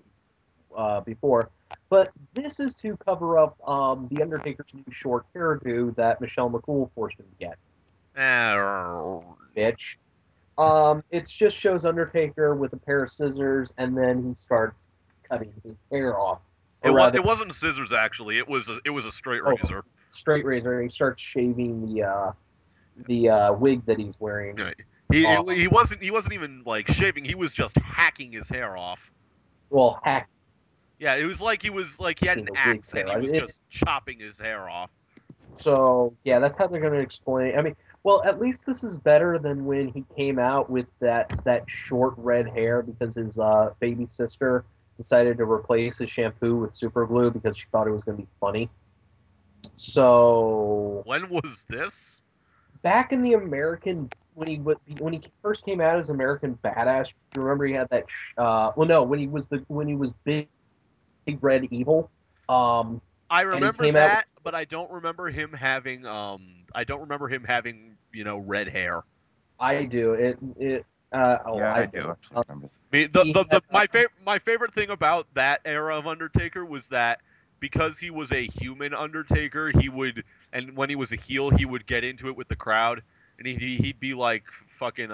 before. But this is to cover up the Undertaker's new short hairdo that Michelle McCool forced him to get. Bitch. It just shows Undertaker with a pair of scissors, and then he starts cutting his hair off. It wasn't scissors actually. It was a straight razor. Straight razor, and he starts shaving the wig that he's wearing. He wasn't even like shaving. He was just hacking his hair off. Well, hack. Yeah, it was like he had an axe and he was just chopping his hair off. So yeah, that's how they're going to explain. I mean, well, at least this is better than when he came out with that short red hair because his baby sister decided to replace his shampoo with super glue because she thought it was going to be funny. So when was this? back in the American when he first came out as American Badass. You remember he had that? When he was Big Red Evil. I and he remember came that, out. but I don't remember him having red hair. I do. I do actually remember. My favorite thing about that era of Undertaker was that because he was a human Undertaker, and when he was a heel, he would get into it with the crowd, and he'd be like fucking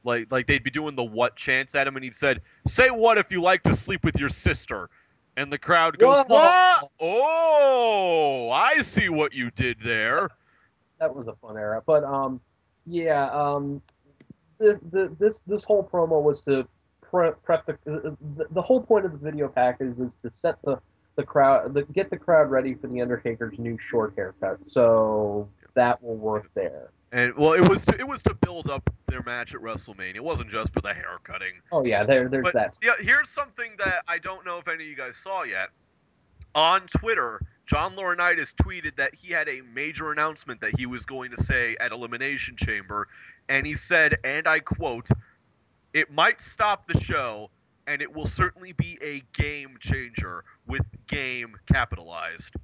like they'd be doing the what chants at him, and he'd said, "Say what if you like to sleep with your sister," and the crowd goes, Whoa! "What? Oh, I see what you did there." That was a fun era, but yeah, this whole promo was to prep the whole point of the video package was to set the crowd get the crowd ready for the Undertaker's new short haircut. So that will work there. And well, it was to build up their match at WrestleMania. It wasn't just for the hair cutting. Oh yeah, there's But that. yeah, here's something that I don't know if any of you guys saw yet. On Twitter, John Laurinaitis tweeted that he had a major announcement that he was going to say at Elimination Chamber, and he said, and I quote, "It might stop the show, and it will certainly be a game changer," with game capitalized.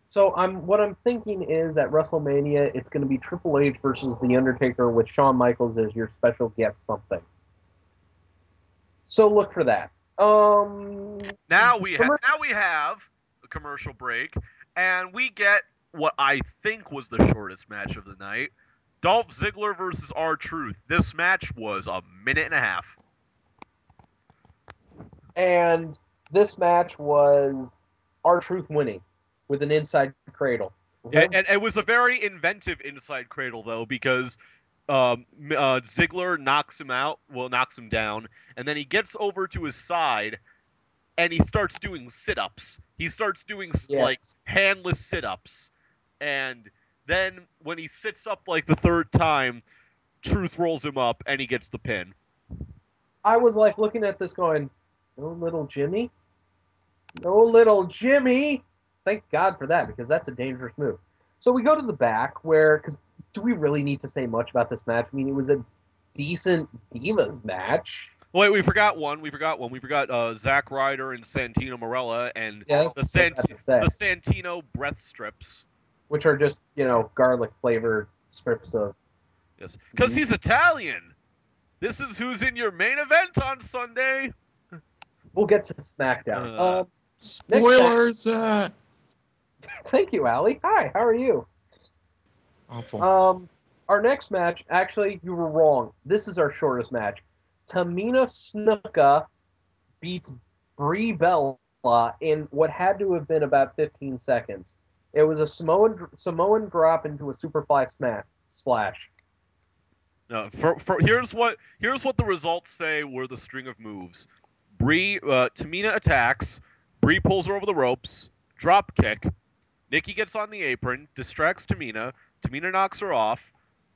So what I'm thinking is at WrestleMania it's going to be Triple H versus The Undertaker with Shawn Michaels as your special guest something. So look for that. Now we have a commercial break, and we get what I think was the shortest match of the night: Dolph Ziggler versus R-Truth. This match was a minute and a half. And this match was R-Truth winning with an inside cradle. And it was a very inventive inside cradle, though, because Ziggler knocks him down, and then he gets over to his side, and he starts doing sit-ups. He starts doing like handless sit-ups, and then when he sits up like the third time, Truth rolls him up, and he gets the pin. I was like looking at this going, no little Jimmy? No little Jimmy! Thank God for that, because that's a dangerous move. So we go to the back because do we really need to say much about this match? I mean, it was a decent Divas match. Wait, we forgot one. We forgot Zack Ryder and Santino Marella and the Santino breath strips. Which are just, garlic flavored strips of... Yes, because he's Italian. This is who's in your main event on Sunday. We'll get to SmackDown. Spoilers! Thank you, Allie. Hi, how are you? Awful. Our next match, actually, you were wrong. This is our shortest match. Tamina Snuka beats Brie Bella in what had to have been about 15 seconds. It was a Samoan drop into a Superfly splash. No, here's what the results say were the string of moves. Tamina attacks. Brie pulls her over the ropes. Drop kick. Nikki gets on the apron, distracts Tamina. Tamina knocks her off.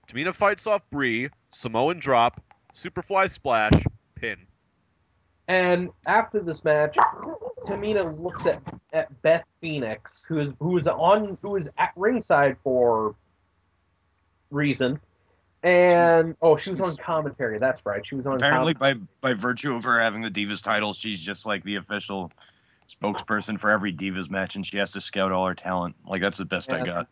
Tamina fights off Brie. Samoan drop. Superfly splash. Pin. And after this match, Tamina looks at Beth Phoenix, who is at ringside for reason. And she was on commentary. That's right. She was on. Apparently, by virtue of her having the Divas title, she's just like the official spokesperson for every Divas match, and she has to scout all her talent. Like, that's the best I got.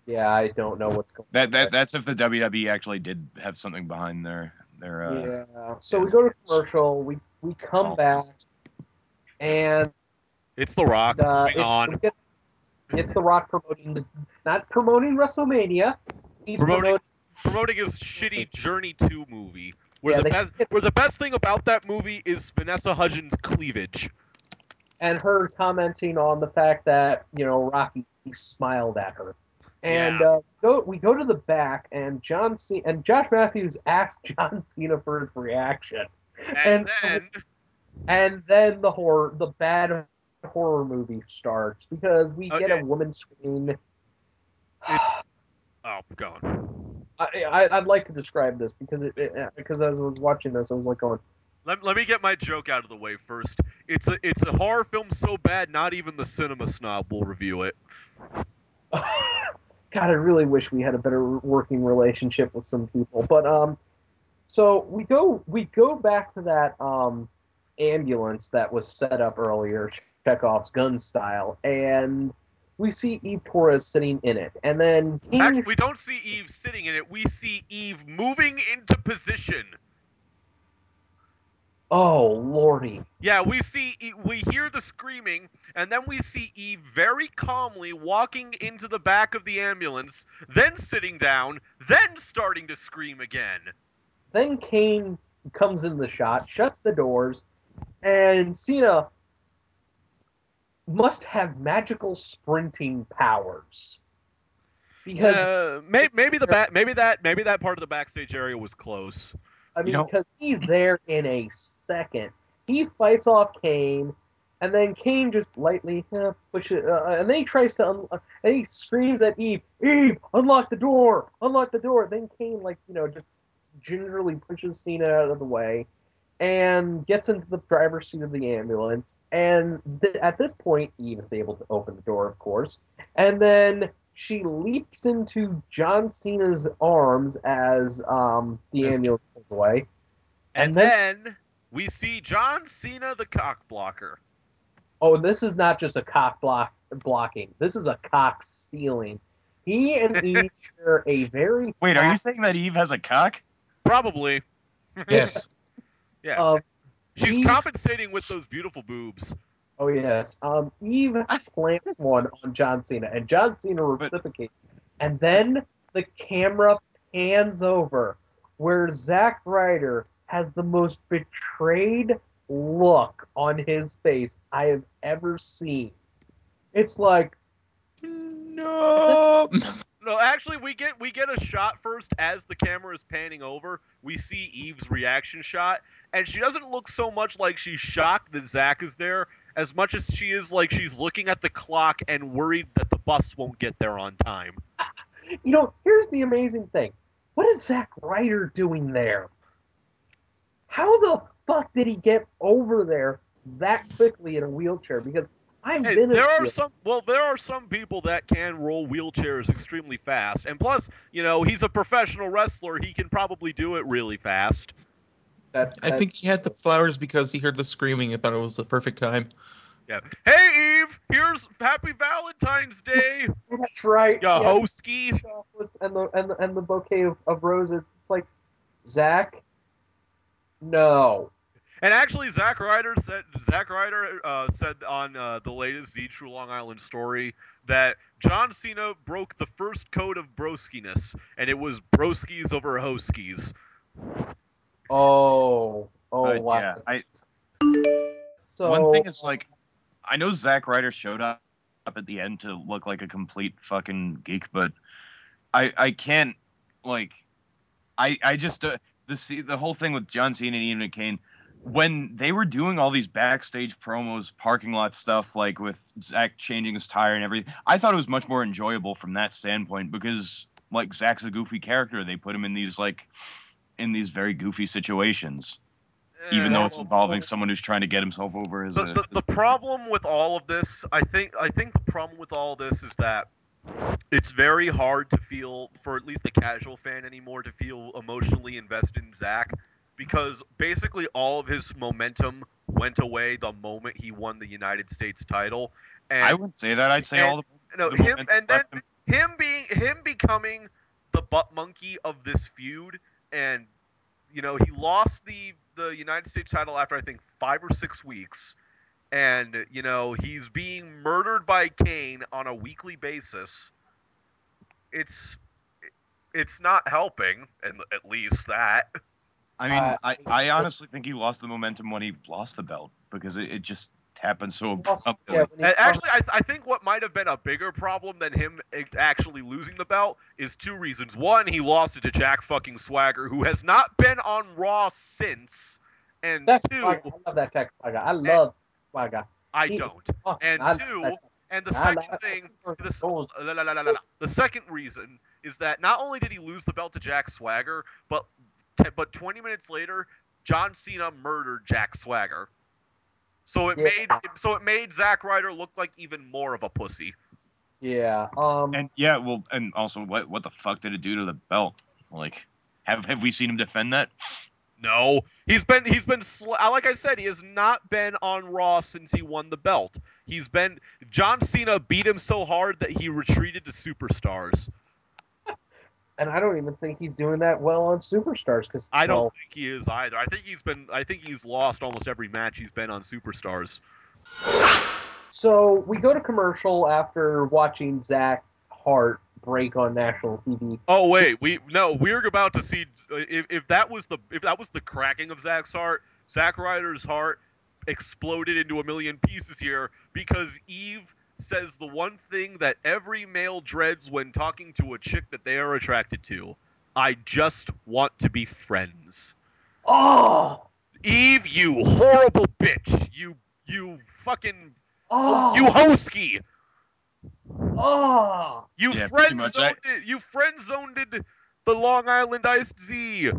Yeah, I don't know what's going on. That's if the WWE actually did have something behind their. Yeah. So we go to commercial. We come back, and it's The Rock. It's The Rock not promoting WrestleMania. He's promoting his shitty Journey 2 movie, where the best thing about that movie is Vanessa Hudgens' cleavage. And her commenting on the fact that, Rocky smiled at her. And we go to the back, and Josh Matthews asked John Cena for his reaction. And then the bad horror movie starts, because we get a woman scream. Go on. I'd like to describe this, because as I was watching this, I was like going... Let me get my joke out of the way first. It's a horror film so bad, not even the cinema snob will review it. God, I really wish we had a better working relationship with some people. But so we go back to that ambulance that was set up earlier, Chekhov's gun style, and we see Eve Torres sitting in it, and then Actually, we don't see Eve sitting in it. We see Eve moving into position. Oh lordy! Yeah, we hear the screaming, and then we see Eve very calmly walking into the back of the ambulance, then sitting down, then starting to scream again. Then Kane comes in the shot, shuts the doors, and Cena must have magical sprinting powers because Maybe that part of the backstage area was close. I mean, because he's there in a second. He fights off Kane, and then Kane just lightly pushes, and then he tries to, and he screams at Eve, "Eve, unlock the door! Unlock the door!" Then Kane, just gingerly pushes Cena out of the way, and gets into the driver's seat of the ambulance. And at this point, Eve is able to open the door, of course, and then she leaps into John Cena's arms as the ambulance pulls away. And then we see John Cena, the cock blocker. Oh, this is not just a cock blocking. This is a cock stealing. He and Eve share a very... Wait, are you saying that Eve has a cock? Probably. Yes. Yeah. She's compensating with those beautiful boobs. Oh, yes. Eve plants one on John Cena, and John Cena reciprocates. And then the camera pans over where Zack Ryder has the most betrayed look on his face I have ever seen. It's like, no. No, actually, we get a shot first as the camera is panning over. We see Eve's reaction shot, and she doesn't look so much like she's shocked that Zack is there, as much as she is like she's looking at the clock and worried that the bus won't get there on time. Here's the amazing thing. What is Zack Ryder doing there? How the fuck did he get over there that quickly in a wheelchair? Because there are some people that can roll wheelchairs extremely fast, and plus, he's a professional wrestler. He can probably do it really fast. I think he had the flowers because he heard the screaming and thought it was the perfect time. Yeah. Hey, Eve, here's Happy Valentine's Day. That's right. Yahoski. And the bouquet of roses. It's like, Zack, no. And actually, Zack Ryder said on the latest Z True Long Island story that John Cena broke the first code of broskiness, and it was broskis over hoskies. Oh, wow. Yeah, one thing is, like, I know Zack Ryder showed up at the end to look like a complete fucking geek, but I can't, like, I just the whole thing with John Cena and Ian McCain, when they were doing all these backstage promos, parking lot stuff, like with Zack changing his tire and everything, I thought it was much more enjoyable from that standpoint because, like, Zack's a goofy character. They put him in these very goofy situations, even though it's involving someone who's trying to get himself over his. The problem with all of this, I think the problem with all of this is that it's very hard to feel, for at least the casual fan anymore, to feel emotionally invested in Zack, because basically all of his momentum went away the moment he won the United States title. And I wouldn't say that. I'd say all him becoming the butt monkey of this feud, and he lost the United States title after I think 5 or 6 weeks, and he's being murdered by Kane on a weekly basis. It's not helping, and at least that. I mean, I honestly think he lost the momentum when he lost the belt because it just happened so abruptly. Actually, I think what might have been a bigger problem than him actually losing the belt is 2 reasons. One, he lost it to Jack fucking Swagger, who has not been on Raw since. And That's 2, I love that Jack Swagger. I love Swagger. I don't. And 2, and the second thing, the second reason is that not only did he lose the belt to Jack Swagger, but 20 minutes later, John Cena murdered Jack Swagger. So it made Zack Ryder look like even more of a pussy. Yeah. And yeah, well, and also, what the fuck did it do to the belt? Like, have we seen him defend that? No, like I said, he has not been on Raw since he won the belt. John Cena beat him so hard that he retreated to Superstars. And I don't even think he's doing that well on Superstars because I don't think he is either. I think he's lost almost every match he's been on Superstars. So we go to commercial after watching Zach Hart break on national TV. Oh wait, we're about to see if that was the cracking of Zack Ryder's heart exploded into a million pieces here because Eve says the one thing that every male dreads when talking to a chick that they are attracted to. I just want to be friends. Oh, Eve, you horrible bitch. You fucking oh, you hosky. oh. You Yeah, friend pretty much. zoned it. You friend zoned the Long Island Iced Z.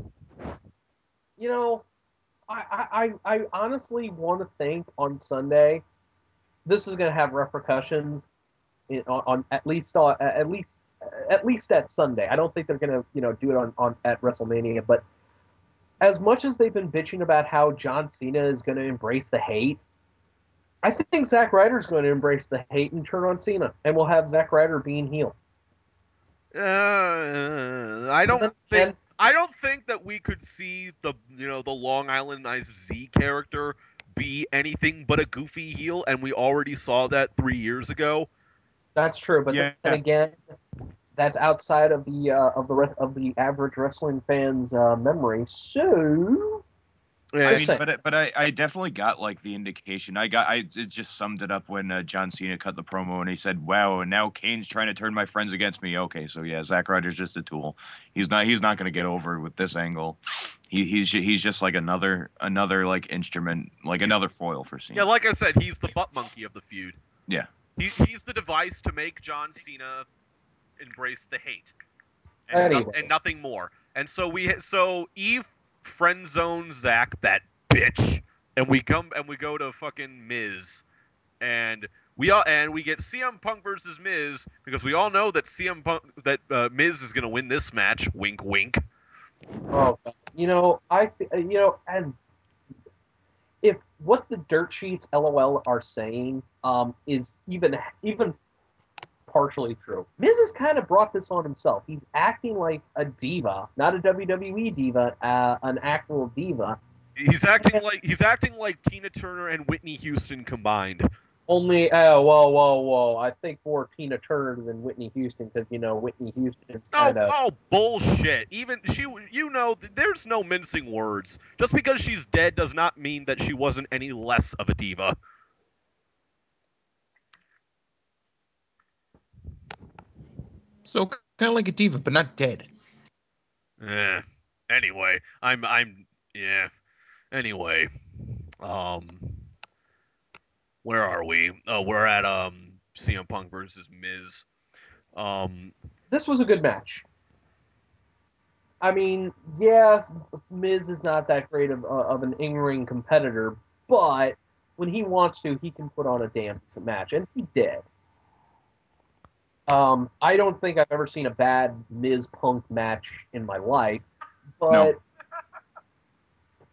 You know, I honestly want to think on Sunday this is going to have repercussions on at least at Sunday. I don't think they're going to do it on at WrestleMania, but as much as they've been bitching about how John Cena is going to embrace the hate, I think Zack Ryder is going to embrace the hate and turn on Cena, and we'll have Zack Ryder being heel. I don't think that we could see the Long Island Iced Z character be anything but a goofy heel, and we already saw that 3 years ago. That's true, but Yeah. then again, that's outside of the average wrestling fan's memory. So, But I definitely got like the indication. It just summed it up when John Cena cut the promo and he said, "Wow, and now Kane's trying to turn my friends against me." Okay, so yeah, Zack Ryder's just a tool. He's not going to get over with this angle. He's just like another like instrument, like another foil for Cena. Yeah, like I said, he's the butt monkey of the feud. Yeah. He's the device to make John Cena embrace the hate, and nothing more. And so Eve friend zones Zach, that bitch, and we go to fucking Miz, and we get CM Punk versus Miz because we all know that Miz is gonna win this match. Wink, wink. oh, as if what the dirt sheets LOL are saying is even partially true. Miz has kind of brought this on himself. He's acting like a diva, not a WWE diva, an actual diva. He's acting like Tina Turner and Whitney Houston combined. Only, whoa. I think more Tina Turner than Whitney Houston because, Whitney Houston's kind of... Oh, bullshit. Even there's no mincing words. Just because she's dead does not mean that she wasn't any less of a diva. So kind of like a diva, but not dead. Anyway, Anyway, where are we? Oh, we're at CM Punk versus Miz. This was a good match. I mean, yes, Miz is not that great of an in-ring competitor, but when he wants to, he can put on a damn match, and he did. I don't think I've ever seen a bad Miz Punk match in my life, but No.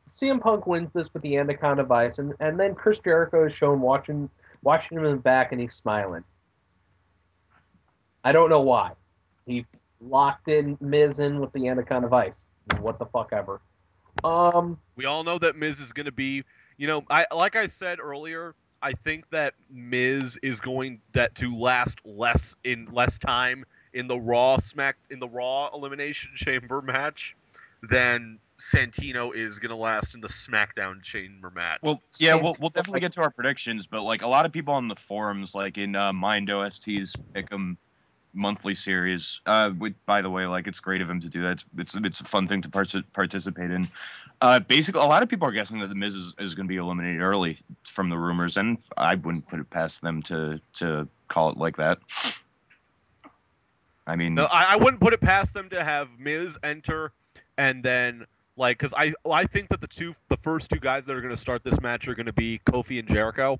CM Punk wins this with the Anaconda Vice, and then Chris Jericho is shown watching him in the back, and he's smiling. I don't know why. He locked in Miz in with the Anaconda Vice. What the fuck ever. We all know that Miz is going to be, like I said earlier, I think that Miz is going to last less time in the Raw Elimination Chamber match than Santino is going to last in the SmackDown Chamber match. Well, yeah, we'll definitely get to our predictions, but like a lot of people on the forums, like in Mind OST's Pick'em monthly series, which, by the way, like it's great of him to do that. It's a fun thing to participate in. Basically, a lot of people are guessing that the Miz is going to be eliminated early from the rumors, and I wouldn't put it past them to call it like that. I mean, no, I wouldn't put it past them to have Miz enter, and then because I think that the first two guys that are going to start this match are going to be Kofi and Jericho.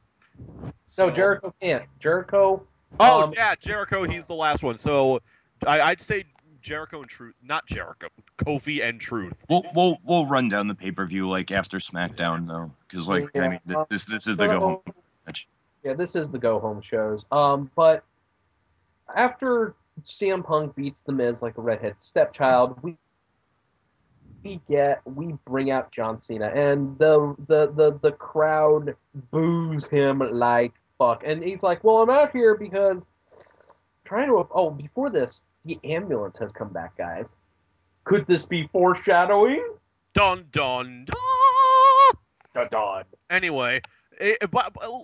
No, Jericho can't. Jericho Oh yeah, Jericho. He's the last one. So I'd say Jericho and Truth, not Jericho. Kofi and Truth. We'll run down the pay-per-view like after SmackDown though, because like I mean this is the go home match. Yeah, this is the go home shows. But after CM Punk beats The Miz like a redhead stepchild, we bring out John Cena, and the crowd boos him like fuck, and he's like, "Well, I'm out here because before this, the ambulance has come back, guys. Could this be foreshadowing?" Dun dun dun. Dun dun. Anyway,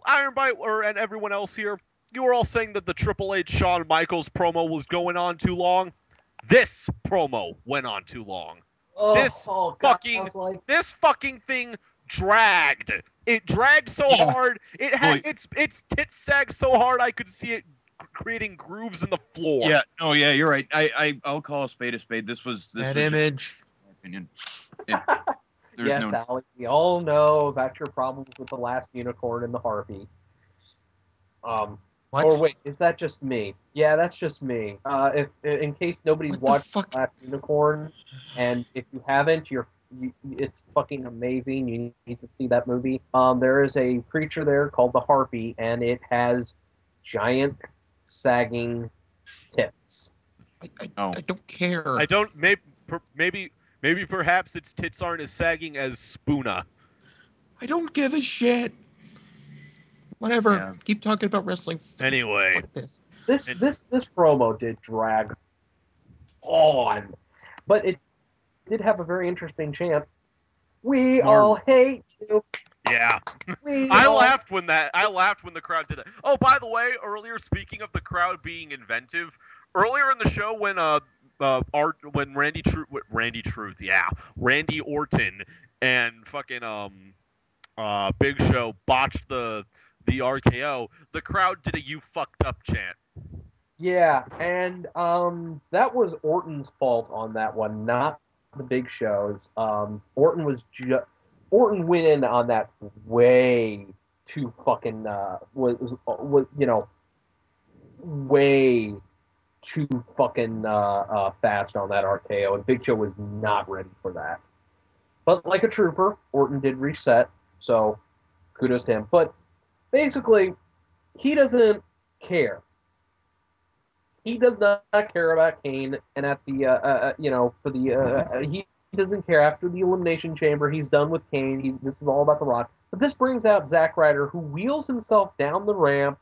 Iron Bite and everyone else here, you were all saying that the Triple H Shawn Michaels promo was going on too long. This promo went on too long. This fucking thing dragged. It dragged so hard. It had its tits sagged so hard I could see it creating grooves in the floor. Yeah, you're right. I'll call a spade a spade. This was image. In my opinion. Yeah. Sally, we all know about your problems with the last unicorn and the harpy. What? Or wait, is that just me? Yeah, that's just me. If in case nobody's watched the last unicorn, and if you haven't, it's fucking amazing. You need to see that movie. There is a creature there called the harpy, and it has giant sagging tits. I don't care. I don't. Maybe perhaps its tits aren't as sagging as Spoona. I don't give a shit. Whatever. Yeah. Keep talking about wrestling. Anyway, fuck this. This promo did drag on, but it did have a very interesting chant. We all hate you. Yeah. I laughed when the crowd did that. Oh, by the way, earlier, speaking of the crowd being inventive, earlier in the show when Randy Orton and fucking Big Show botched the RKO, the crowd did a "you fucked up" chant. Yeah, and that was Orton's fault on that one, not the Big Show's. Orton went in on that way too fucking was way too fucking fast on that RKO, and Big Show was not ready for that. But like a trooper, Orton did reset, so kudos to him. But basically, he doesn't care. He does not care about Kane, and at the he doesn't care after the Elimination Chamber. He's done with Kane. This is all about The Rock. But this brings out Zack Ryder, who wheels himself down the ramp,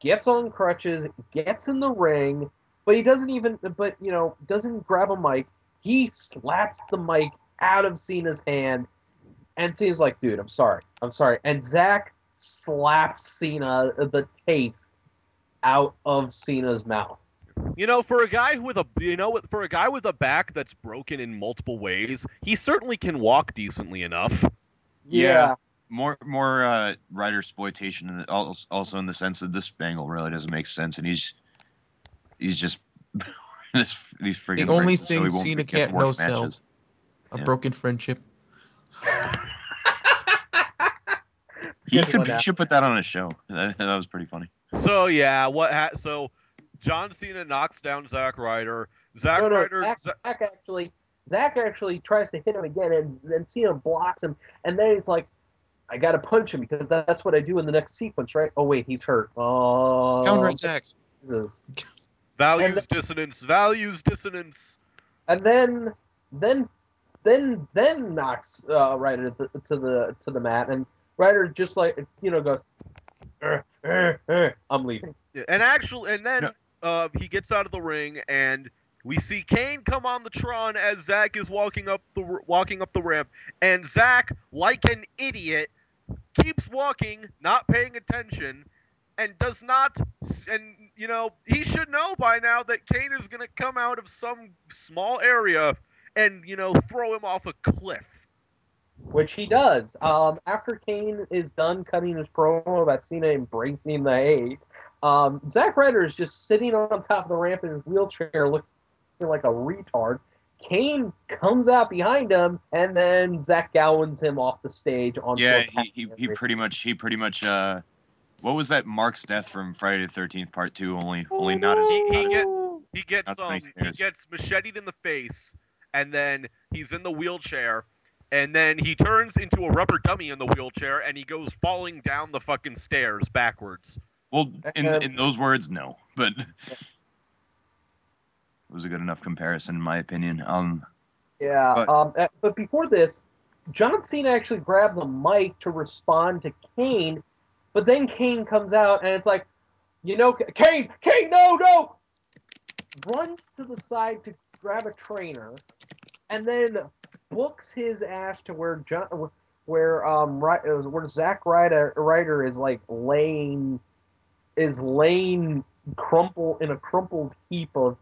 gets on crutches, gets in the ring, but he doesn't grab a mic. He slaps the mic out of Cena's hand, and Cena's like, "Dude, I'm sorry," and Zack slaps Cena the taste out of Cena's mouth. For a guy with a back that's broken in multiple ways, he certainly can walk decently enough. Yeah. More Ryder exploitation, and also in the sense that this angle really doesn't make sense, and he's just these freaking. The only thing Cena can't no sell a broken friendship. He should put that on a show. That was pretty funny. So yeah, so John Cena knocks down Zack Ryder. Zack actually tries to hit him again, and then Cena blocks him, and then he's like, "I gotta punch him because that's what I do in the next sequence, right?" Oh wait, he's hurt. Oh, counterattack. Values dissonance. And then knocks Ryder to the mat, and Ryder just like goes, "I'm leaving." And then he gets out of the ring, and we see Kane come on the Tron as Zack is walking up the ramp, and Zack, like an idiot, keeps walking, not paying attention, and does not. And he should know by now that Kane is going to come out of some small area and throw him off a cliff. Which he does. After Kane is done cutting his promo about Cena embracing the hate, Zack Ryder is just sitting on top of the ramp in his wheelchair looking like a retard. Kane comes out behind him, and then Zack Gowans him off the stage. He pretty much What was that Mark's death from Friday the 13th Part 2? Only not as He gets Not many he stairs. gets macheted in the face, and then he's in the wheelchair, and then he turns into a rubber dummy in the wheelchair, and he goes falling down the fucking stairs backwards. Well, in And- those words, no, but it was a good enough comparison in my opinion. Yeah. But- But before this, John Cena actually grabbed the mic to respond to Kane, but then Kane comes out and it's like, Kane, no! Runs to the side to grab a trainer, and then books his ass to where Zack Ryder is like laying crumpled in a crumpled heap of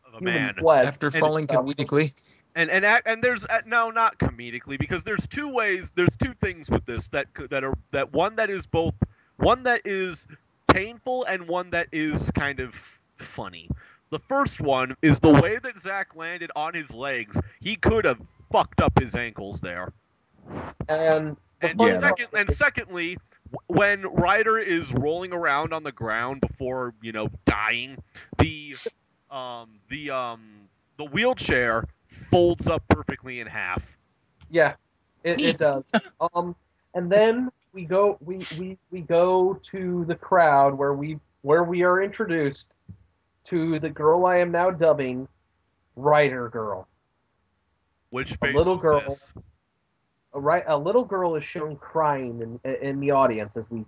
Of a human man. flesh. After And falling stuff. comedically. And there's no, not comedically, because there's two things with this that one that is painful and one that is kind of funny. The first one is the way that Zach landed on his legs. He could have fucked up his ankles there. And Secondly, when Ryder is rolling around on the ground before dying, the wheelchair folds up perfectly in half. yeah, it does. And then we go to the crowd where we are introduced to the girl I am now dubbing Ryder Girl. Which A face little was girl. this? A little girl is shown crying in the audience as we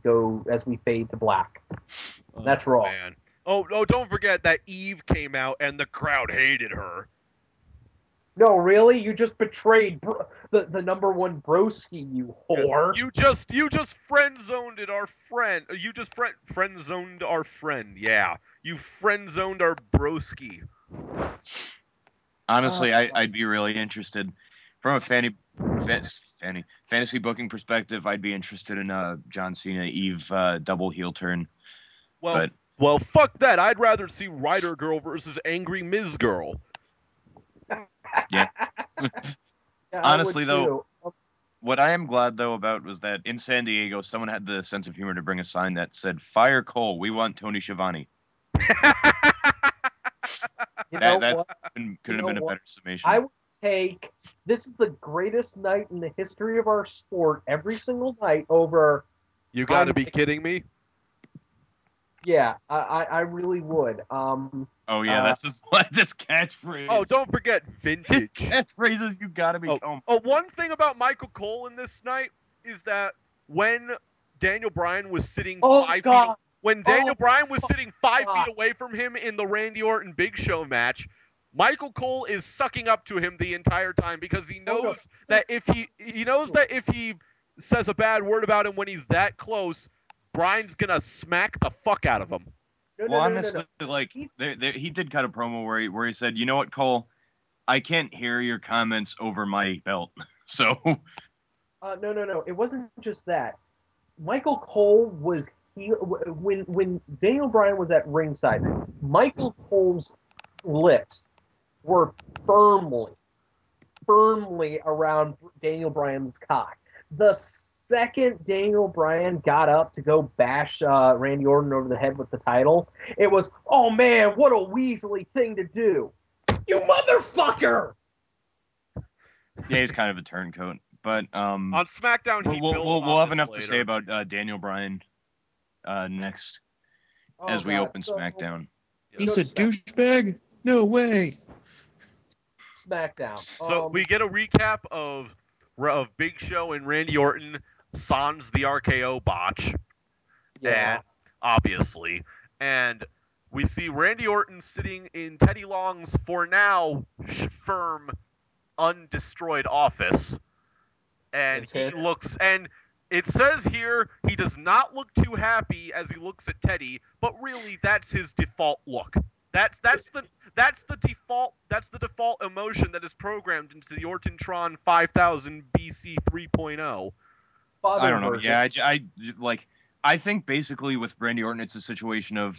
fade to black. That's Raw. Man. Oh, don't forget that Eve came out and the crowd hated her. No, really? You just betrayed the number one broski, you whore. You just friend zoned our friend. You just friend zoned our friend. Yeah, you friend zoned our broski. Honestly, I'd be really interested from a fantasy booking perspective. I'd be interested in John Cena Eve double heel turn. Well, fuck that. I'd rather see Ryder Girl versus Angry Ms. Girl. Yeah. Yeah, Honestly, I would though, too. what I am glad though about was that in San Diego, someone had the sense of humor to bring a sign that said "Fire Cole, we want Tony Schiavone." You That know what? could have been a better summation. I would take this is the greatest night in the history of our sport every single night over. You gotta be kidding me. Yeah, I really would. Oh yeah, that's his catchphrase. Oh, don't forget vintage. His catchphrases. You gotta be. One thing about Michael Cole in this night is that when Daniel Bryan was sitting Bryan was sitting 5 feet away from him in the Randy Orton Big Show match, Michael Cole is sucking up to him the entire time because he knows that if he says a bad word about him when he's that close, Bryan's gonna smack the fuck out of him. Honestly, like he did cut a promo where he said, "You know what, Cole? I can't hear your comments over my belt." So. No. It wasn't just that. Michael Cole was when Daniel Bryan was at ringside. Michael Cole's lips were firmly around Daniel Bryan's cock. The second Daniel Bryan got up to go bash Randy Orton over the head with the title, it was, oh man, what a weaselly thing to do. You motherfucker! Yeah, he's kind of a turncoat. But on SmackDown, we'll have enough to say about Daniel Bryan next as we open SmackDown. He's a douchebag? No way. SmackDown. So we get a recap of Big Show and Randy Orton sans the RKO botch. Yeah. And obviously. And we see Randy Orton sitting in Teddy Long's, for now, firm, undestroyed office. And he looks, and it says here he does not look too happy as he looks at Teddy, but really that's his default look. That's the default emotion that is programmed into the Ortontron 5000 BC 3.0. I don't know. Yeah, I think basically with Randy Orton, it's a situation of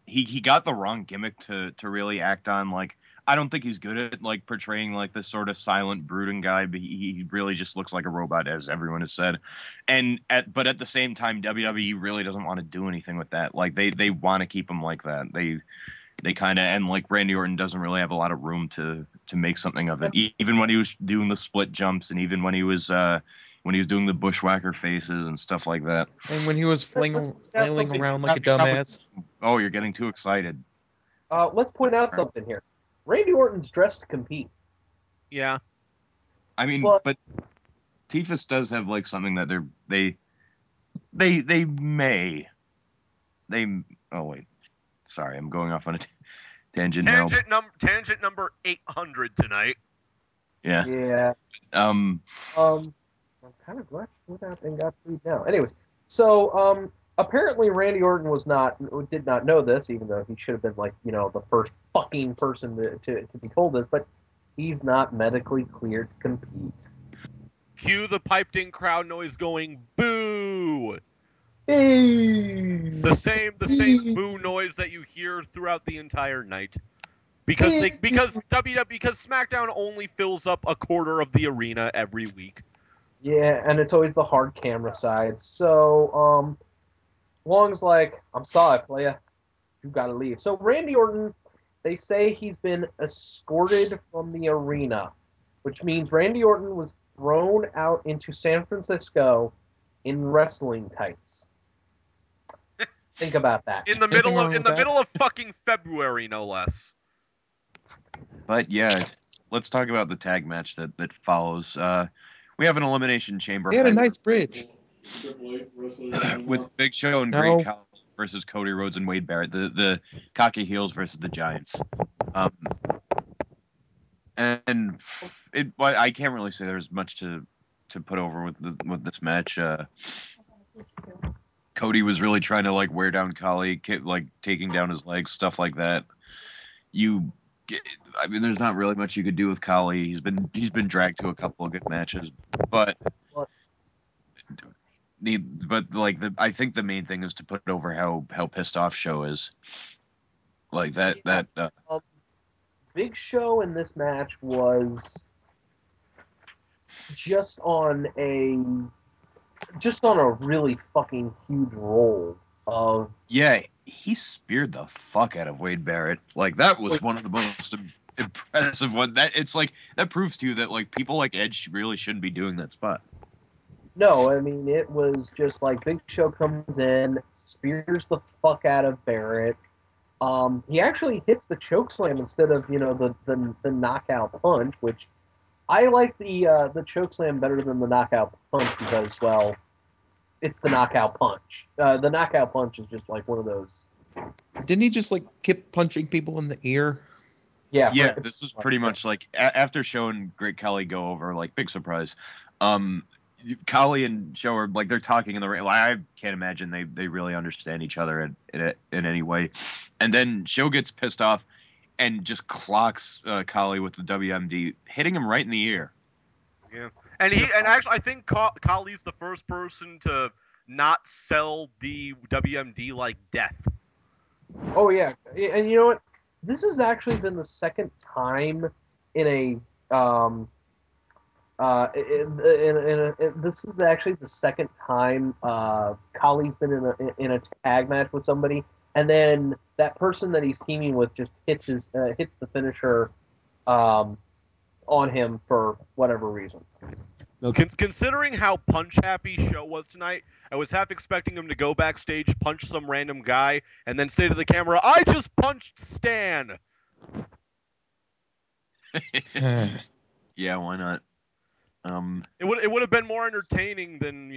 he got the wrong gimmick to really act on. Like, I don't think he's good at like portraying like this sort of silent, brooding guy. But he really just looks like a robot, as everyone has said. But at the same time, WWE really doesn't want to do anything with that. Like they want to keep him like that. They kind of, and like Randy Orton doesn't really have a lot of room to make something of it. Even when he was doing the split jumps, and even when he was doing the bushwhacker faces and stuff like that. And when he was flailing around like a dumbass. Oh, you're getting too excited. Let's point out something here. Randy Orton's dressed to compete. Yeah. I mean, but Tifa's does have like something that they may. Oh wait, sorry, I'm going off on a tangent now. Tangent number 800 tonight. Yeah. Yeah. Um. I'm kind of glad she went out and got freed now. Anyways, so apparently Randy Orton did not know this, even though he should have been like, the first fucking person to be told this, but he's not medically cleared to compete. Cue the piped in crowd noise going boo. Hey! The same boo noise that you hear throughout the entire night. Because SmackDown only fills up a quarter of the arena every week. Yeah, and it's always the hard camera side. So, Long's like, I'm sorry, playa. You gotta leave. So Randy Orton, they say he's been escorted from the arena, which means Randy Orton was thrown out into San Francisco in wrestling tights. Think about that. In the middle of fucking February, no less. But yeah, let's talk about the tag match that follows. We have an elimination chamber. They had a nice bridge with Big Show and Great Khali versus Cody Rhodes and Wade Barrett. The cocky heels versus the Giants. And I can't really say there's much to put over with this match. Cody was really trying to like wear down Khali, like taking down his legs, stuff like that. I mean, there's not really much you could do with Khali. He's been dragged to a couple of good matches, but I think the main thing is to put over how pissed off Show is. Like that. Big Show in this match was just on a really fucking huge roll of. Yeah, he speared the fuck out of Wade Barrett. Like that was one of the most impressive one. That proves to you that like people like Edge really shouldn't be doing that spot. No, I mean it was just like Big Show comes in, spears the fuck out of Barrett. He actually hits the chokeslam instead of the knockout punch, which I like the chokeslam better than the knockout punch because it's the knockout punch. The knockout punch is just like one of those. Didn't he just like keep punching people in the ear? Yeah. Yeah, this was pretty much like after Show and Great Khali go over, like big surprise. Khali and Show are like they're talking in the ring. Like, I can't imagine they really understand each other in any way. And then Show gets pissed off and just clocks Khali with the WMD, hitting him right in the ear. Yeah, and actually I think Khali's the first person to not sell the WMD like death. Oh yeah, and you know what? This has actually been the second time in a this is actually the second time Khali's been in a tag match with somebody, and then that person that he's teaming with just hits the finisher on him for whatever reason. Considering how punch happy Show was tonight, I was half expecting him to go backstage, punch some random guy, and then say to the camera, "I just punched Stan." Yeah, why not? It would have been more entertaining than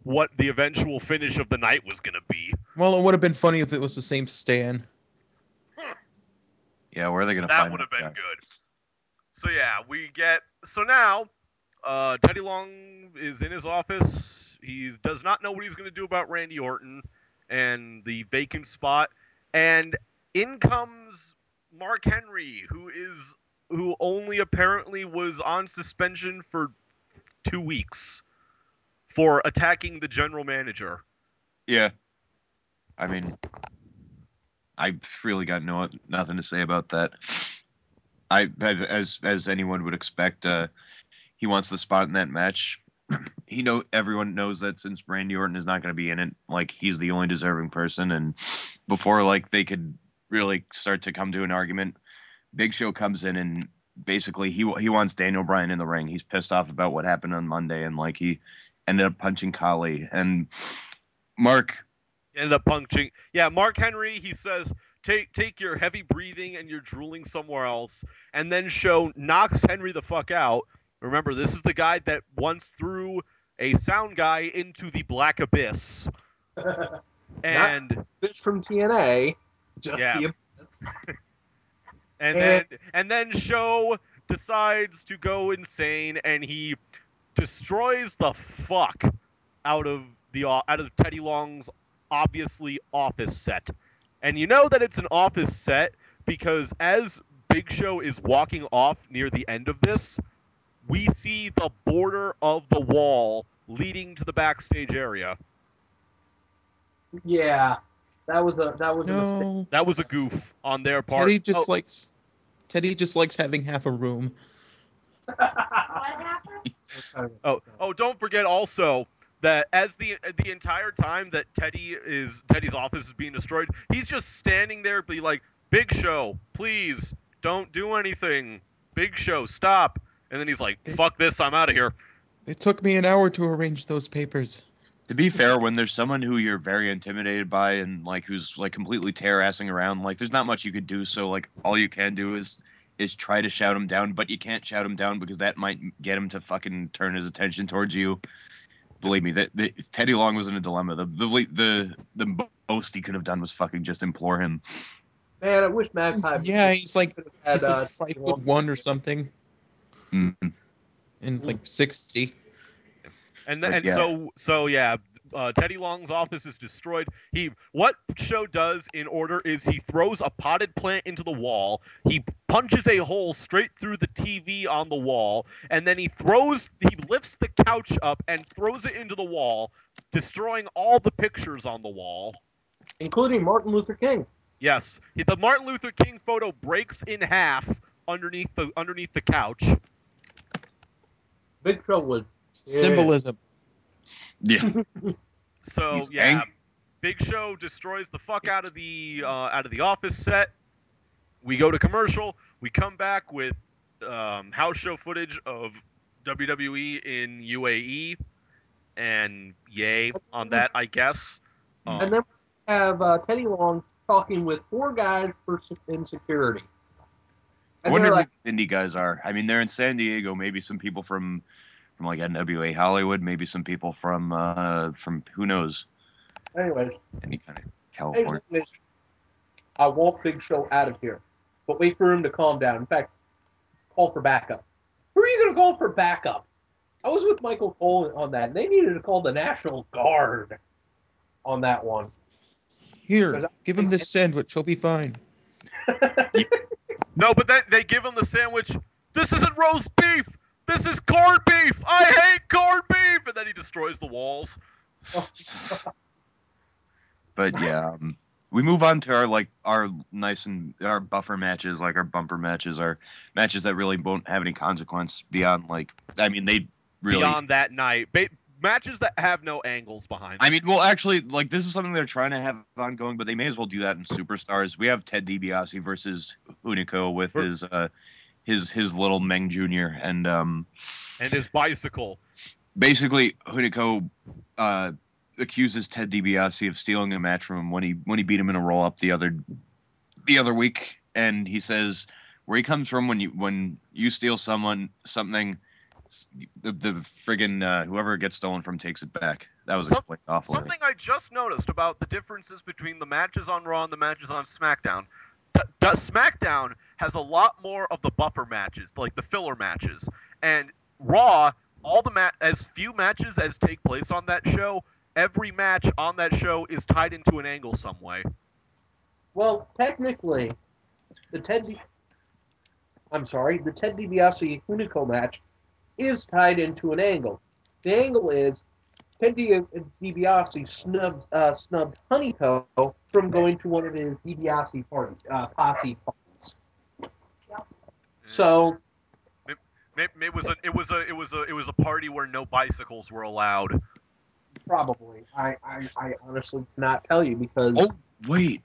what the eventual finish of the night was gonna be. Well, it would have been funny if it was the same Stan. Yeah, where are they gonna that find would have that been guy? good. So now Teddy Long is in his office. He does not know what he's gonna do about Randy Orton and the vacant spot, and in comes Mark Henry, who only apparently was on suspension for 2 weeks for attacking the general manager. Yeah. I mean, I've really got nothing to say about that. as anyone would expect, he wants the spot in that match. Everyone knows that since Randy Orton is not going to be in it, like he's the only deserving person. And before like they could really start to come to an argument, Big Show comes in and basically he wants Daniel Bryan in the ring. He's pissed off about what happened on Monday, and like he ended up punching Khali. And Mark ended up punching. Yeah, Mark Henry. He says, take your heavy breathing and your drooling somewhere else, and then Show knocks Henry the fuck out. Remember, this is the guy that once threw a sound guy into the black abyss. And this from TNA, just yeah. the abyss. and then Show decides to go insane, and he destroys the fuck out of Teddy Long's obviously office set. And you know that it's an office set because as Big Show is walking off near the end of this, we see the border of the wall leading to the backstage area. Yeah, that was a mistake. No, That was a goof on their part. Teddy just likes having half a room. What happened? Oh, don't forget also that as the entire time that Teddy's office is being destroyed, he's just standing there, be like, "Big Show, please don't do anything. Big Show, stop." And then he's like, "Fuck this, I'm out of here." It took me an hour to arrange those papers. To be fair, when there's someone who you're very intimidated by and like who's like completely tear-assing around, like there's not much you could do. So like all you can do is try to shout him down, but you can't shout him down because that might get him to fucking turn his attention towards you. Believe me, that Teddy Long was in a dilemma. The most he could have done was fucking just implore him. Man, I wish Magpie. Yeah, he's like 5'1" or something, Mm-hmm. and like 60. Teddy Long's office is destroyed. What Show does in order is he throws a potted plant into the wall. He punches a hole straight through the TV on the wall, and then he lifts the couch up and throws it into the wall, destroying all the pictures on the wall, including Martin Luther King. Yes, the Martin Luther King photo breaks in half underneath the couch. Big Show was Symbolism. Yeah. So Big Show destroys the fuck out of the office set. We go to commercial. We come back with house show footage of WWE in UAE, and yay on that, I guess. And then we have Teddy Long talking with 4 guys in security. I wonder who the indie guys are. I mean, they're in San Diego. Maybe some people from like NWA Hollywood. Maybe some people from who knows. Anyways, any kind of California. I want Big Show out of here, but wait for him to calm down. In fact, call for backup. Who are you going to call for backup? I was with Michael Cole on that, and they needed to call the National Guard on that one. Here, give him this sandwich. He'll be fine. No, but then they give him the sandwich. This isn't roast beef. This is corned beef. I hate corned beef. And then he destroys the walls. But yeah, we move on to our buffer matches, like our bumper matches, our matches that really won't have any consequence beyond beyond that night. Matches that have no angles behind them. I mean, well, actually, this is something they're trying to have ongoing, but they may as well do that in Superstars. We have Ted DiBiase versus Hunico with his little Meng Jr. and his bicycle. Basically, Hunico accuses Ted DiBiase of stealing a match from him when he beat him in a roll up the other week, and he says where he comes from when you steal something. The friggin' whoever it gets stolen from takes it back. That was explained awfully. Something I just noticed about the differences between the matches on Raw and the matches on SmackDown. SmackDown has a lot more of the buffer matches, like the filler matches, and Raw, as few matches as take place on that show, every match on that show is tied into an angle some way. Well, technically, the Ted DiBiase Hunico match is tied into an angle. The angle is Ted DiBiase snubbed Hunico from going to one of his DiBiase posse parties. So It was a party where no bicycles were allowed. probably, I honestly cannot tell you because Oh wait,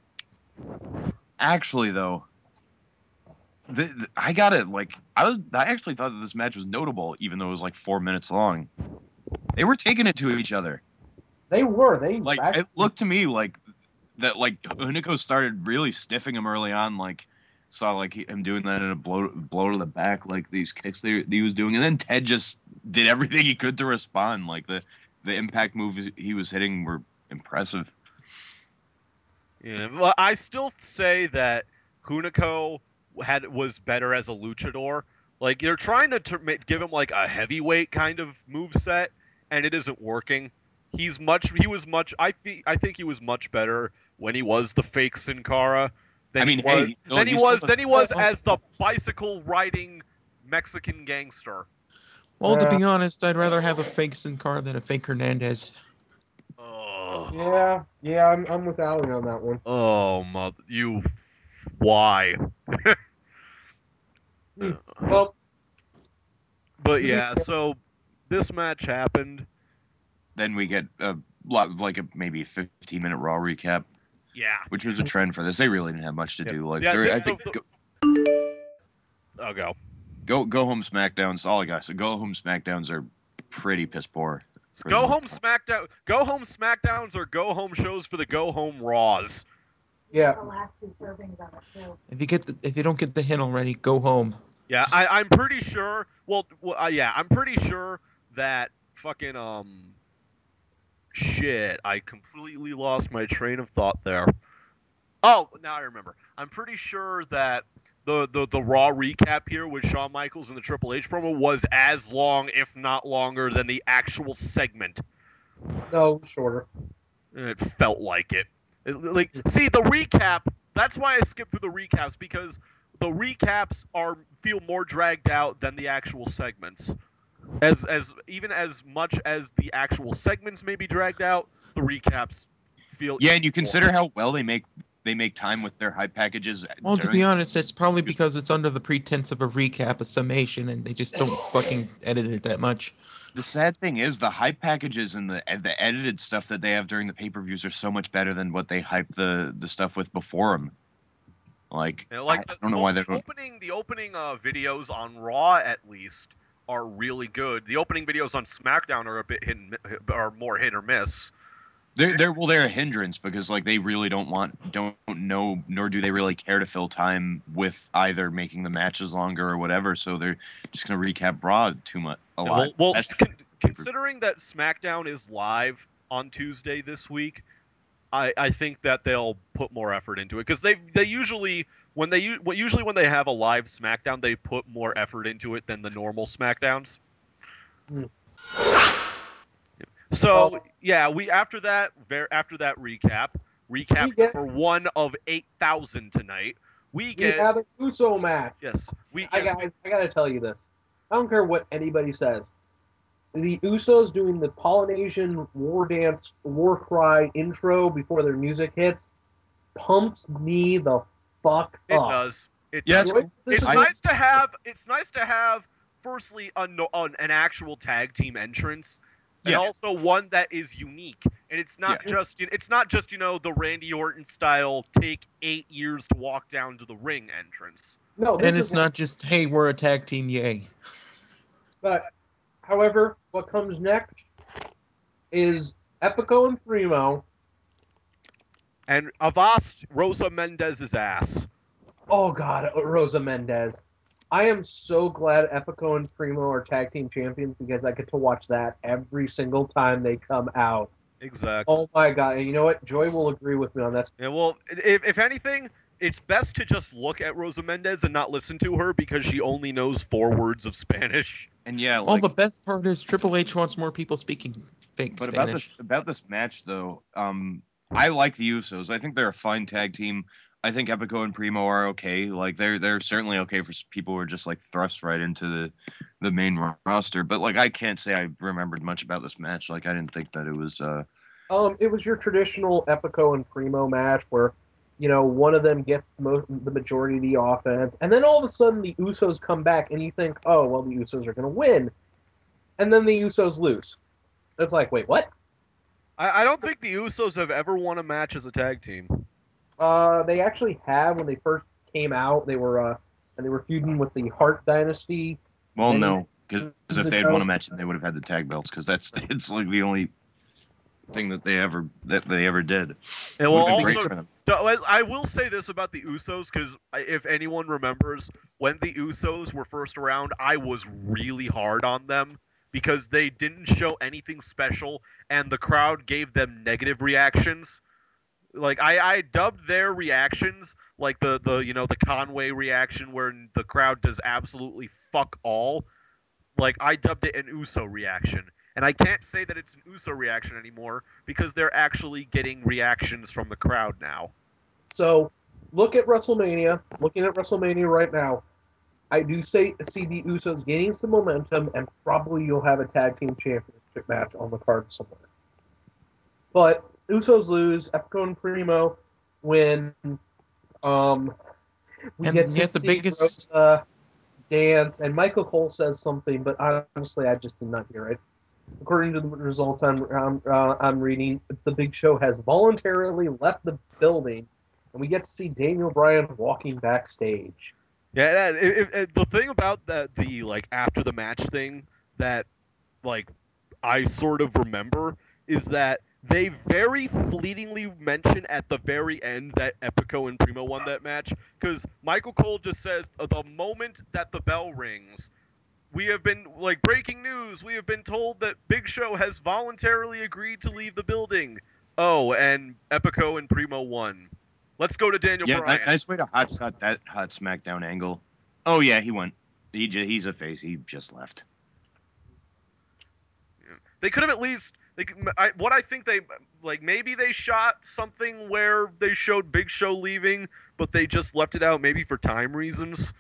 actually though, I got it. Like I actually thought that this match was notable, even though it was like 4 minutes long. They were taking it to each other. they Like actually, it looked to me like that. Like Hunico started really stiffing him early on. Like saw like him doing that in a blow to the back, like these kicks he was doing, and then Ted just did everything he could to respond. Like the impact moves he was hitting were impressive. Yeah, well, I still say that Hunico was better as a luchador. Like you're trying to give him like a heavyweight kind of move set, and it isn't working. I think he was much better when he was the fake Sin Cara than I mean, he was hey, than he was as the bicycle riding Mexican gangster. Well, to be honest, I'd rather have a fake Sin Cara than a fake Hernandez. Oh, yeah, I'm with Ali on that one. oh, why? Well, But yeah, so this match happened. then we get a lot like maybe a 15-minute Raw recap, Yeah. which was a trend for this. They really didn't have much to do. Like Yeah, I think I'll go. go home SmackDowns. All I got. So go home SmackDowns are pretty piss poor. Go home SmackDowns or go home shows for the go home Raws. yeah, The last 2 servings of it too. If you don't get the hint already, go home. Yeah, I'm pretty sure. Yeah, I'm pretty sure that fucking shit. I completely lost my train of thought there. Oh, now I remember. I'm pretty sure that the Raw recap here with Shawn Michaels and the Triple H promo was as long, if not longer, than the actual segment. no, shorter. It felt like it. See the recap. That's why I skipped through the recaps because the recaps feel more dragged out than the actual segments. Even as much as the actual segments may be dragged out, the recaps feel. Yeah, and you consider how well they make time with their hype packages. Well, to be honest, it's probably because it's under the pretense of a recap, a summation, and they just don't fucking edit it that much. The sad thing is the hype packages and the edited stuff that they have during the pay-per-views are so much better than what they hype the stuff with before them. Like, I don't know why they don't. The opening videos on Raw at least are really good. The opening videos on SmackDown are are more hit or miss. They're a hindrance because like they really don't know, nor do they really care to fill time with either making the matches longer or whatever. So they're just gonna recap Raw a lot. Well, considering that SmackDown is live on Tuesday this week, I think that they'll put more effort into it because they usually when they have a live SmackDown they put more effort into it than the normal SmackDowns. So yeah, after that recap for one of 8,000 tonight, we have a Uso match. Yes, I gotta tell you this. I don't care what anybody says. The Usos doing the Polynesian war dance, war cry intro before their music hits pumps me the fuck It up. does. It's nice to have. It's nice to have. Firstly, an actual tag team entrance, and also one that is unique. And it's not just the Randy Orton style take 8 years to walk down to the ring entrance. No, and it's not just, hey, we're a tag team, yay. But, however, what comes next is Epico and Primo. And Avast Rosa Mendez's ass. Oh, God, Rosa Mendez. I am so glad Epico and Primo are tag team champions because I get to watch that every single time they come out. Exactly. Oh, my God. And you know what? Joy will agree with me on this. Yeah, well, if anything, it's best to just look at Rosa Mendez and not listen to her because she only knows 4 words of Spanish. And yeah, well, the best part is Triple H wants more people speaking fake Spanish. About this match though, I like the Usos. I think they're a fine tag team. I think Epico and Primo are okay. Like they're certainly okay for people who are just like thrust right into the main roster. But like I can't say I remembered much about this match. Like I didn't think that it was. It was your traditional Epico and Primo match where one of them gets the majority of the offense, and then all of a sudden the Usos come back, and you think, oh, well, the Usos are going to win, and then the Usos lose. It's like, wait, what? I don't think the Usos have ever won a match as a tag team. They actually have when they first came out. They were feuding with the Hart Dynasty. Well, many no, because if they had ago. won a match, then they would have had the tag belts. Because it's like the only thing that they ever did. And Would well, have been great also, for them. I will say this about the Usos, because if anyone remembers, when the Usos were first around, I was really hard on them because they didn't show anything special, and the crowd gave them negative reactions. Like I dubbed their reactions like the Conway reaction where the crowd does absolutely fuck all. Like I dubbed it an Uso reaction. And I can't say that it's an Uso reaction anymore because they're actually getting reactions from the crowd now. So, look at WrestleMania. Looking at WrestleMania right now, I do see the Usos gaining some momentum, and probably you'll have a tag team championship match on the card somewhere. But Usos lose. Epico and Primo win. We And get to yet the see biggest- Rosa dance, and Michael Cole says something, but honestly, I just did not hear it. According to the results I'm reading, the Big Show has voluntarily left the building, and we get to see Daniel Bryan walking backstage. Yeah, the thing about the like after the match thing that like I sort of remember is that they very fleetingly mention at the very end that Epico and Primo won that match because Michael Cole just says the moment that the bell rings, we have been like breaking news. We have been told that Big Show has voluntarily agreed to leave the building. Oh, and Epico and Primo won. Let's go to Daniel Yeah, Bryan. nice way to hot SmackDown angle. Oh yeah, he went. He's a face. He just left. They could have at least. What I think they like, maybe they shot something where they showed Big Show leaving, but they just left it out, maybe for time reasons.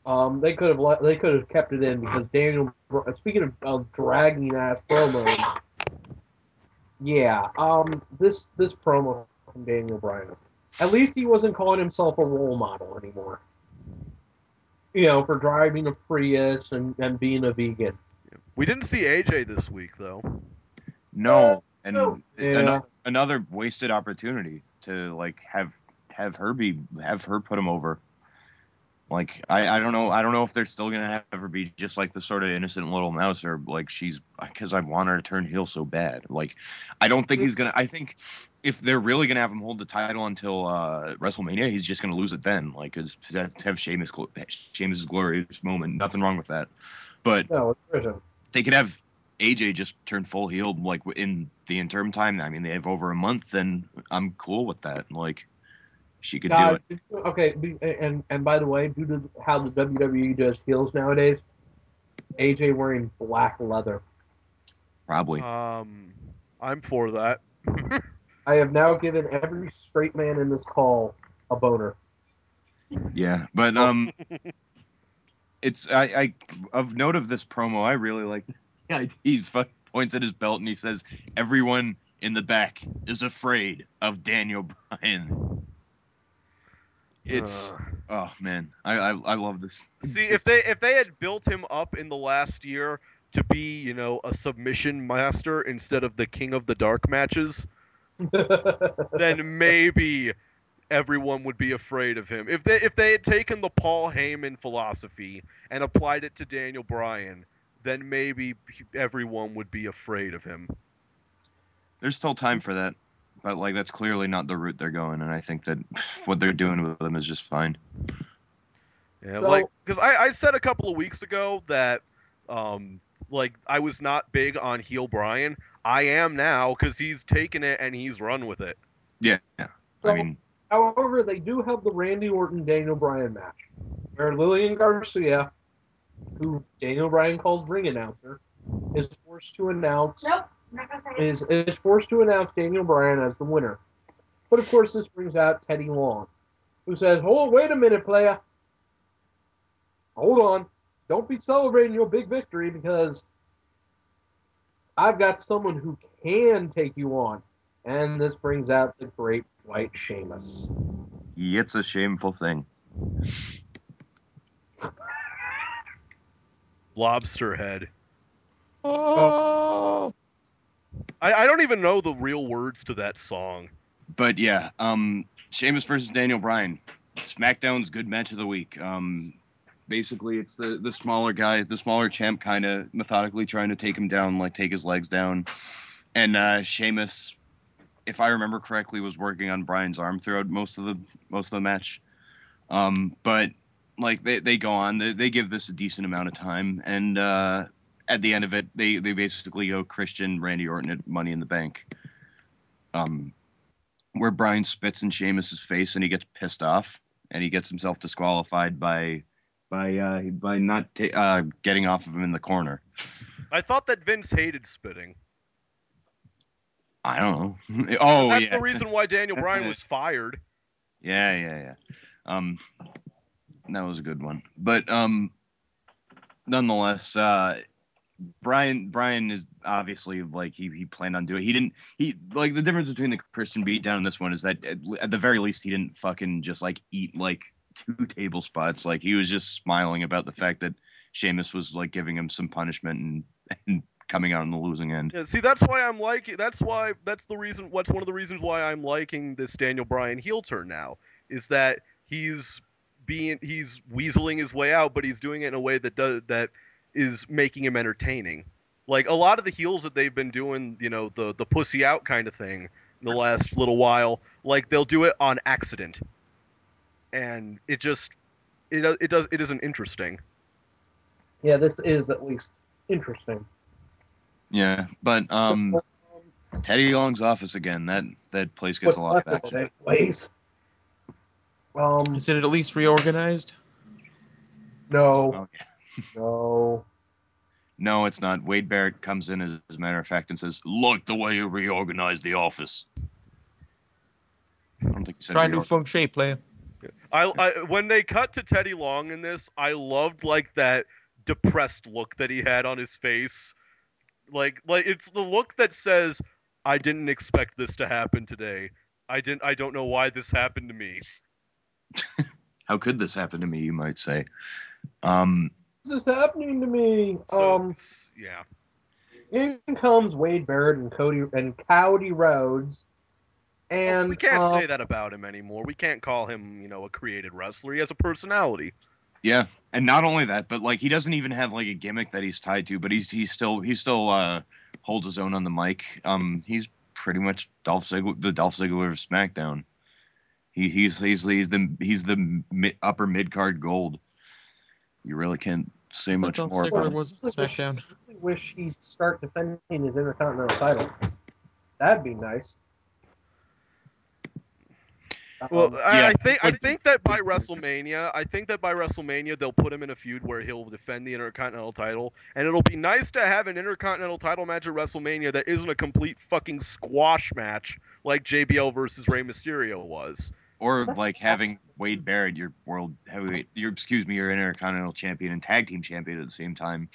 They could have kept it in because Daniel. Speaking of dragging ass promos, yeah. This promo from Daniel Bryan. At least he wasn't calling himself a role model anymore. For driving a Prius and being a vegan. We didn't see AJ this week though. No, and Yeah. another wasted opportunity to like have her put him over. Like I don't know if they're still gonna have her be just like the sort of innocent little mouse, or like she's, because I want her to turn heel so bad. Like I don't think he's gonna. I think if they're really gonna have him hold the title until WrestleMania, he's just gonna lose it then. Like, cause to have Sheamus' glorious moment, nothing wrong with that. But No, it isn't. they could have AJ just turn full heel like in the interim time. I mean, they have over a month, then I'm cool with that. Like she could do it. Okay, and by the way, due to how the WWE does heels nowadays, AJ wearing black leather. Probably. I'm for that. I have now given every straight man in this call a boner. Yeah, but it's I of note of this promo, I really like. Yeah, he points at his belt and he says, "Everyone in the back is afraid of Daniel Bryan." It's oh man, I love this. See, if they had built him up in the last year to be, a submission master instead of the king of the dark matches, then maybe everyone would be afraid of him. If they had taken the Paul Heyman philosophy and applied it to Daniel Bryan, then maybe everyone would be afraid of him. There's still time for that, but like that's clearly not the route they're going, and I think that what they're doing with them is just fine. Yeah, So- because I said a couple of weeks ago that, like I was not big on heel Bryan. I am now because he's taken it and he's run with it. Yeah, So, I mean, however, they do have the Randy Orton Daniel Bryan match, where Lillian Garcia, who Daniel Bryan calls ring announcer, is forced to announce Nope. I'm not gonna say it. is forced to announce Daniel Bryan as the winner. But of course, this brings out Teddy Long, who says, "Oh, wait a minute, player. Hold on. Don't be celebrating your big victory because I've got someone who can take you on." And this brings out the great white Sheamus. It's a shameful thing. Lobster head. Oh, I don't even know the real words to that song. But yeah, Sheamus versus Daniel Bryan. SmackDown's good match of the week. Basically, it's the smaller guy, the smaller champ, kind of methodically trying to take him down, like take his legs down. And Sheamus, if I remember correctly, was working on Bryan's arm throughout most of the match. But like they go on, they give this a decent amount of time, and at the end of it, they basically go Christian Randy Orton at Money in the Bank. Where Bryan spits in Sheamus's face and he gets pissed off and he gets himself disqualified by not getting off of him in the corner. I thought that Vince hated spitting. I don't know. Oh, That's yeah. the reason why Daniel Bryan was fired. Yeah. That was a good one. But nonetheless, Brian is obviously like he planned on doing. He like the difference between the Christian beatdown and this one is that at the very least he didn't fucking just like eat like 2 table spots. Like he was just smiling about the fact that Sheamus was like giving him some punishment and coming out on the losing end. Yeah, see, that's why I'm liking. That's one of the reasons why I'm liking this Daniel Bryan heel turn now is that he's weaseling his way out, but he's doing it in a way that is making him entertaining. Like a lot of the heels that they've been doing, the pussy out kind of thing in the last little while, like they'll do it on accident, and it isn't interesting. Yeah, this is at least interesting. Yeah, but Teddy Long's office again. That place gets What's a lot left of of action. it, anyways? is it at least reorganized? No, Okay. no. No, it's not. Wade Barrett comes in as a matter of fact and says, "Look the way you reorganized the office." I don't think he said Try new feng shui, player. When they cut to Teddy Long in this, I loved like that depressed look that he had on his face. Like it's the look that says, "I didn't expect this to happen today. I don't know why this happened to me." How could this happen to me, you might say? This is happening to me. So yeah. In comes Wade Barrett and Cody Rhodes, and We can't say that about him anymore. We can't call him, a created wrestler. He has a personality. Yeah, and not only that, but like he doesn't even have like a gimmick that he's tied to, but he still holds his own on the mic. He's pretty much the Dolph Ziggler of SmackDown. He's the upper mid card gold. You really can't say much Dolph more about Ziggler it. was SmackDown. I really wish he'd start defending his Intercontinental title. That'd be nice. Well, yeah, I think that by WrestleMania they'll put him in a feud where he'll defend the Intercontinental title, and it'll be nice to have an Intercontinental title match at WrestleMania that isn't a complete fucking squash match like JBL versus Rey Mysterio was. Or like having Wade Barrett, your your Intercontinental champion and tag team champion at the same time,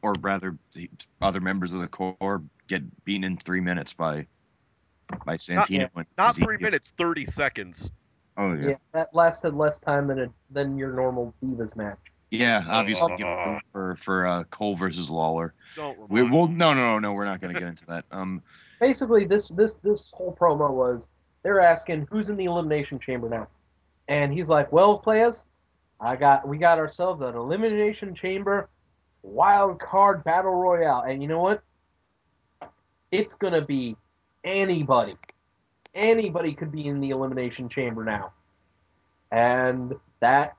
or rather, the other members of the core get beaten in 3 minutes by Santino. Not 3 minutes, 30 seconds. Oh yeah. Yeah, that lasted less time than your normal Divas match. Yeah, obviously for Cole versus Lawler. Don't No, we're not going to get into that. Basically, this whole promo was they're asking who's in the Elimination Chamber now, and he's like, "Well, players, we got ourselves an Elimination Chamber wild card battle royale, and you know what? It's gonna be anybody. Anybody could be in the Elimination Chamber now, and that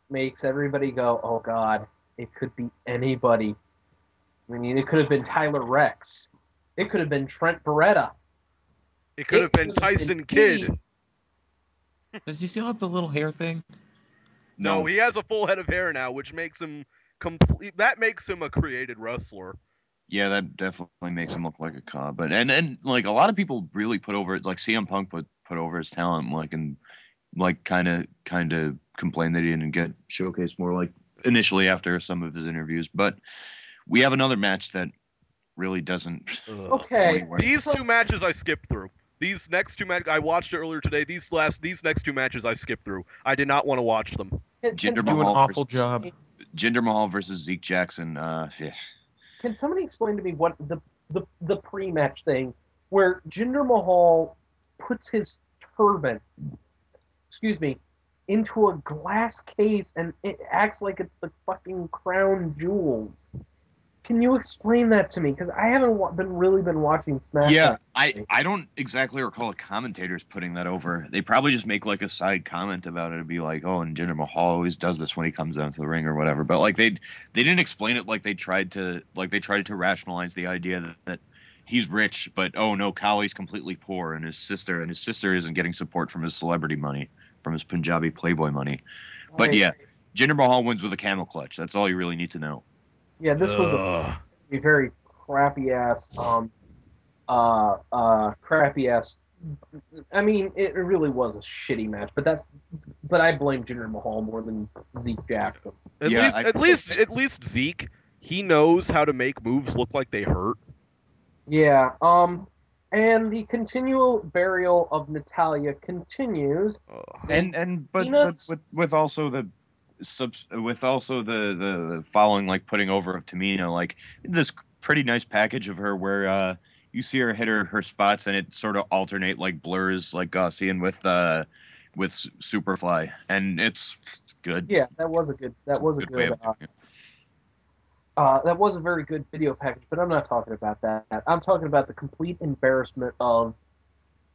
makes everybody go, "Oh God, it could be anybody." I mean, it could have been Tyler Rex. It could have been Trent Beretta. It could have been Tyson Kidd. Does he still have the little hair thing? No, he has a full head of hair now, which makes him complete. That makes him a created wrestler. Yeah, that definitely makes him look like a cob. But and like a lot of people really put over it, like CM Punk put over his talent, like and like kind of complained that he didn't get showcased more, like initially after some of his interviews. But we have another match that really doesn't. Okay, These 2 matches I skipped through. These next two matches, I watched it earlier today. These next two matches I skipped through. I did not want to watch them. Jinder Do an Mahal awful versus job. Jinder Mahal versus Zeke Jackson. Yeah. Can somebody explain to me what the pre-match thing where Jinder Mahal puts his turban, excuse me, into a glass case and it acts like it's the fucking crown jewels? Can you explain that to me? Because I haven't been watching SmackDown. Yeah, I don't exactly recall the commentators putting that over. They probably just make like a side comment about it and be like, "Oh, and Jinder Mahal always does this when he comes down to the ring or whatever." But like they didn't explain it like they tried to rationalize the idea that he's rich, but oh no, Kali's completely poor, and his sister isn't getting support from his celebrity money, from his Punjabi Playboy money. But Right. yeah, Jinder Mahal wins with a camel clutch. That's all you really need to know. Yeah, this was Ugh. a very crappy ass crappy ass. I mean, it really was a shitty match, but I blame Jinder Mahal more than Zeke Jackson. At least Zeke, he knows how to make moves look like they hurt. Yeah. And the continual burial of Natalia continues. Ugh. But Tina's- with also the the following, like putting over of Tamina, like this pretty nice package of her where you see her hit her spots and it sort of alternate, like blurs, like Gaussian with Superfly, and it's good. Yeah, that was a good Way of doing it. that was a very good video package, but I'm not talking about that. I'm talking about the complete embarrassment of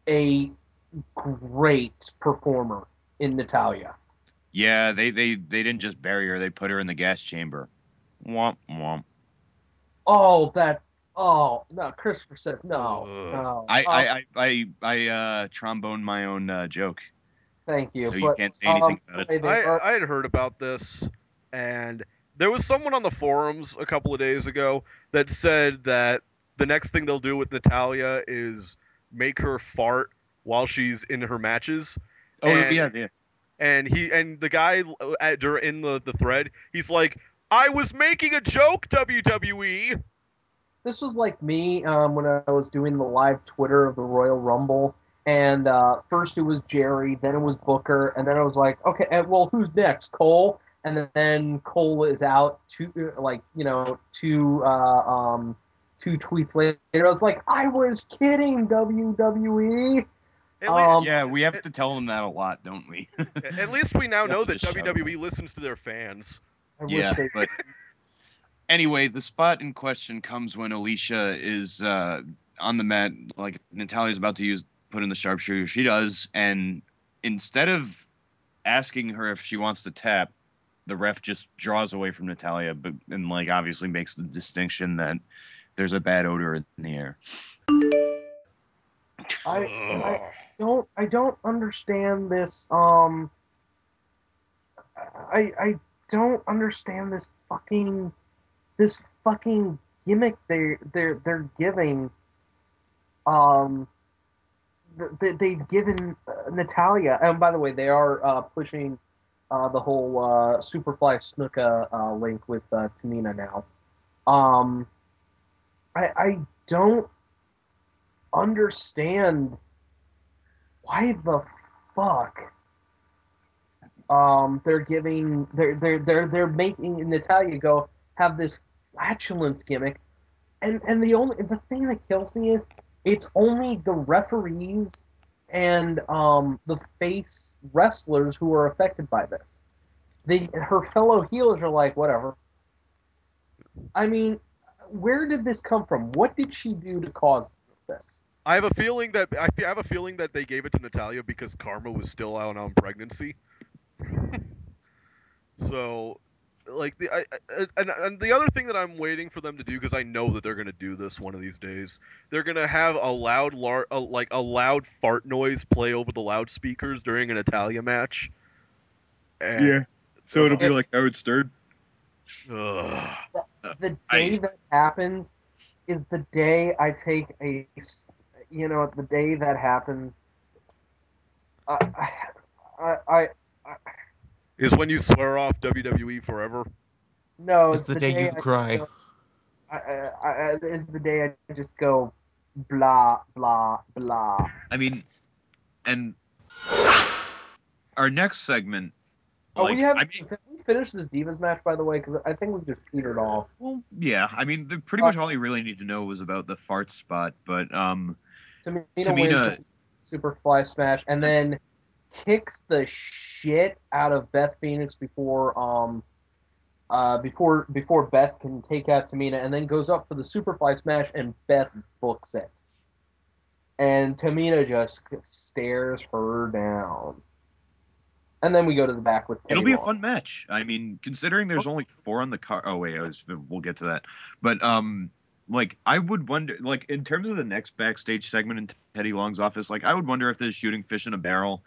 a great performer in Natalia. Yeah, they didn't just bury her; they put her in the gas chamber. Womp womp. Oh, no, Christopher says no, Ugh. no. I trombone my own joke, Thank you. so you But can't say anything about it. I had heard about this, and there was someone on the forums a couple of days ago that said that the next thing they'll do with Natalia is make her fart while she's in her matches. Oh And- yeah. And the guy in the thread, he's like, "I was making a joke, WWE." this was like me when I was doing the live Twitter of the Royal Rumble, and first it was Jerry, then it was Booker, and then I was like, okay, well, who's next? Cole, and then Cole is out two tweets later. I was like, I was kidding, WWE. Yeah, we have to tell them that a lot, don't we? At least we now You have know to that just shout WWE listens to their fans. I Yeah, wish they but anyway, the spot in question comes when Alicia is on the mat, like Natalia's about to put in the sharpshooter. She does, and instead of asking her if she wants to tap, the ref just draws away from Natalia, and like obviously makes the distinction that there's a bad odor in the air. I don't understand this. I don't understand this fucking gimmick they're giving. They've given Natalia, and by the way, they are pushing the whole Superfly Snuka link with Tamina now. I don't understand why the fuck they're making Natalia go have this flatulence gimmick, and the thing that kills me is it's only the referees and the face wrestlers who are affected by this. Her fellow healers are like, whatever. I mean, where did this come from? What did she do to cause this? I have a feeling that they gave it to Natalia because Karma was still out on pregnancy. So, like and the other thing that I'm waiting for them to do, because I know that they're gonna do this one of these days, they're gonna have a loud fart noise play over the loudspeakers during an Natalia match. And, So it'll be like Howard Stern. ugh. The day that happens is the day I take the day that happens. I Is when you swear off WWE forever. no, It's the day you cry. It's the day I just go, blah, blah, blah. I mean, and our next segment, Oh, like, can we finish this Divas match, by the way? Because I think we just petered off. well, yeah, I mean, pretty much all you really need to know was about the fart spot, but Tamina Tamina- wins the Superfly Smash, and then kicks the shit out of Beth Phoenix before Beth can take out Tamina, and then goes up for the Superfly Smash, and Beth books it. And Tamina just stares her down. And then we go to the back with Teddy it'll be a Long. fun match. I mean, considering there's only 4 on the card. Oh wait, we'll get to that. But like I would wonder, like in terms of the next backstage segment in Teddy Long's office, like I would wonder if they're shooting fish in a barrel.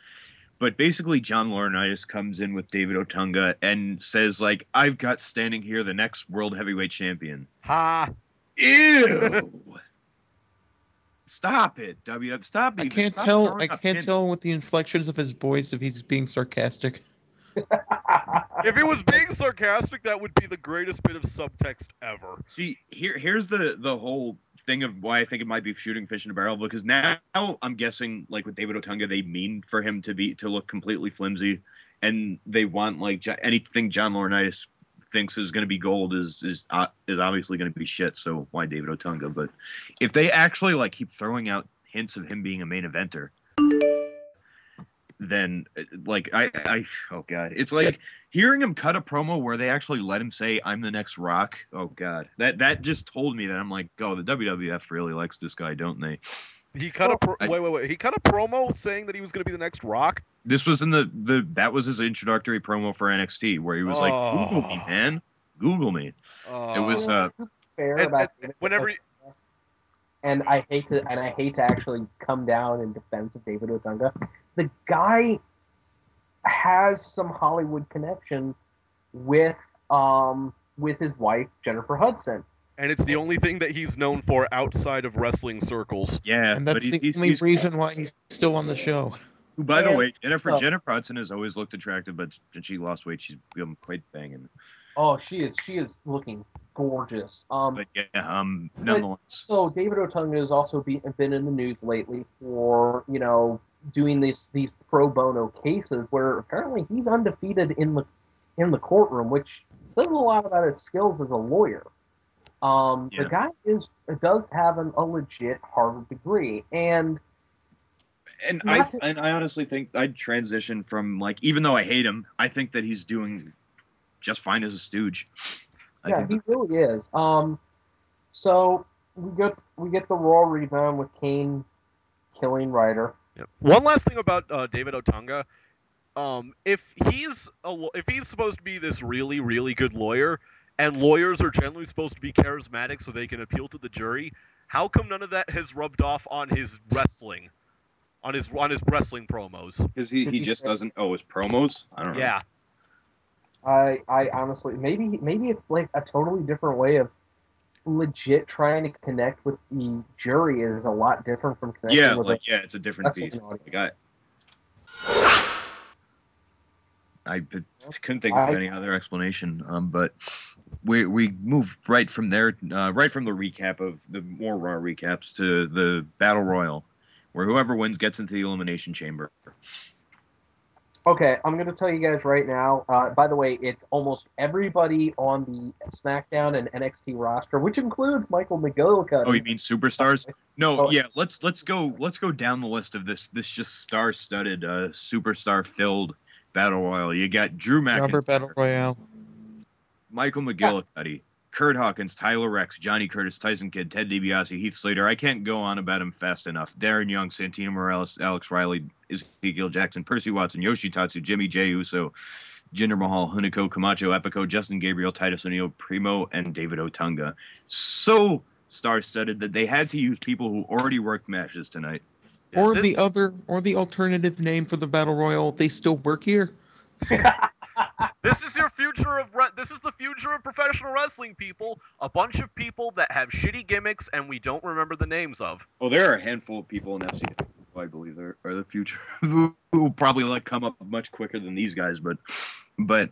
But basically, John Laurinaitis comes in with David Otunga and says, like, I've got standing here the next world heavyweight champion. Ha! Ew! Stop it, WW. Stop it. I can't tell with the inflections of his voice if he's being sarcastic. If he was being sarcastic, that would be the greatest bit of subtext ever. See, here's the whole thing of why I think it might be shooting fish in a barrel, because now I'm guessing, like with David Otunga, they mean for him to look completely flimsy, and they want like anything John Laurinaitis thinks is going to be gold is obviously going to be shit. So why David Otunga? But if they actually like keep throwing out hints of him being a main eventer, then like I oh god, it's like hearing him cut a promo where they actually let him say I'm the next Rock. Oh god, that just told me that I'm like, oh, the WWF really likes this guy, don't they? He cut wait. He cut a promo saying that he was going to be the next Rock. This was in that was his introductory promo for NXT where he was like, Google me, man, Google me. It was fair about whenever. And I hate to actually come down in defense of David Otunga. The guy has some Hollywood connection with his wife Jennifer Hudson. And it's the only thing that he's known for outside of wrestling circles. Yeah, and that's the only reason why he's still on the show. By the way, Jennifer Hudson has always looked attractive, but since she lost weight, she's become quite banging. Oh, she is looking gorgeous. But yeah, nonetheless. So David Otunga has also been in the news lately for doing these pro bono cases where apparently he's undefeated in the courtroom, which says a lot about his skills as a lawyer. The guy does have a legit Harvard degree, and I honestly think I'd transition from, like, even though I hate him, I think that he's doing just fine as a stooge. Yeah, he really is. So we get the Raw rebound with Kane killing Ryder. Yep. One last thing about David Otunga, if he's supposed to be this really, really good lawyer, and lawyers are generally supposed to be charismatic so they can appeal to the jury, how come none of that has rubbed off on his wrestling, on his wrestling promos? Because he just doesn't know his promos. I don't know. Yeah. I honestly maybe it's like a totally different way of legit trying to connect with the jury is a lot different from connecting with it's a different beat. Like I couldn't think of any other explanation. But we move right from there, right from the recap of the more Raw recaps to the Battle Royal, where whoever wins gets into the Elimination Chamber. Okay, I'm going to tell you guys right now. By the way, it's almost everybody on the SmackDown and NXT roster, which includes Michael McGillicuddy. Oh, you mean superstars? No, yeah. Let's go down the list of this just star-studded, superstar-filled Battle Royal. You got Drew McIntyre, Jobber Battle Royale, Michael McGillicuddy, Kurt Hawkins, Tyler Rex, Johnny Curtis, Tyson Kidd, Ted DiBiase, Heath Slater. I can't go on about him fast enough. Darren Young, Santino Morales, Alex Riley, Ezekiel Jackson, Percy Watson, Yoshitatsu, Jimmy J. Uso, Jinder Mahal, Hunico, Camacho, Epico, Justin Gabriel, Titus O'Neil, Primo, and David Otunga. So star-studded that they had to use people who already worked matches tonight. Or the alternative name for the Battle Royal, they still work here. This is the future of professional wrestling, people. A bunch of people that have shitty gimmicks and we don't remember the names of. Oh, there are a handful of people in FCW who I believe are the future who will probably come up much quicker than these guys. But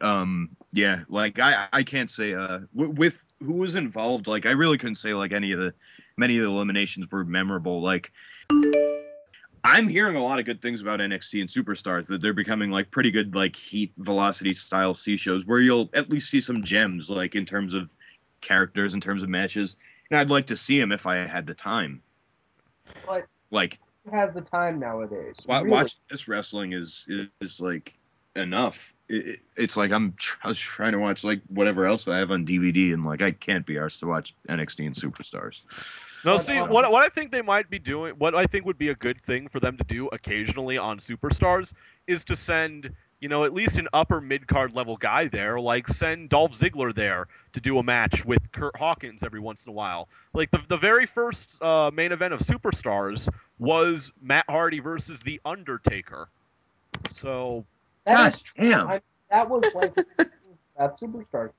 yeah, like I can't say with who was involved. Like I really couldn't say like any of many of the eliminations were memorable. Like, I'm hearing a lot of good things about NXT and Superstars, that they're becoming like pretty good, like Heat Velocity style C shows where you'll at least see some gems, like in terms of characters, in terms of matches. And I'd like to see them if I had the time. But Like, who has the time nowadays? Really? watching this wrestling is like enough. It's like I'm trying to watch like whatever else I have on DVD, and like I can't be arsed to watch NXT and Superstars. No, But, see, what I think they might be doing, what I think would be a good thing for them to do occasionally on Superstars is to send, at least an upper mid-card level guy there, like send Dolph Ziggler there to do a match with Kurt Hawkins every once in a while. Like the very first main event of Superstars was Matt Hardy versus The Undertaker. So that is true. Damn. That was like that Superstars.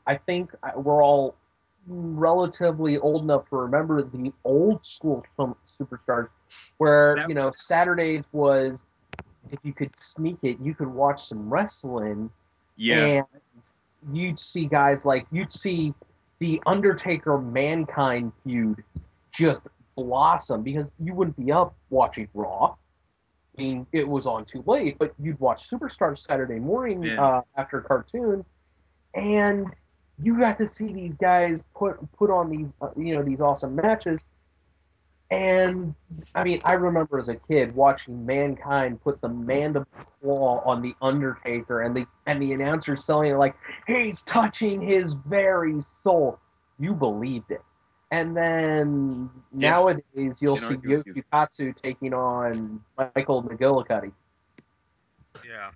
I think we're all relatively old enough to remember the old school Superstars, where Saturdays was, if you could sneak it, you could watch some wrestling. Yeah. And you'd see the Undertaker Mankind feud just blossom, because you wouldn't be up watching Raw. I mean, it was on too late, but you'd watch Superstars Saturday morning after cartoons, and you got to see these guys put on these these awesome matches. And I mean, I remember as a kid watching Mankind put the mandible claw on the Undertaker, and the announcer selling it like he's touching his very soul. You believed it. And then nowadays you'll see Yoshikatsu taking on Michael McGillicuddy. yeah.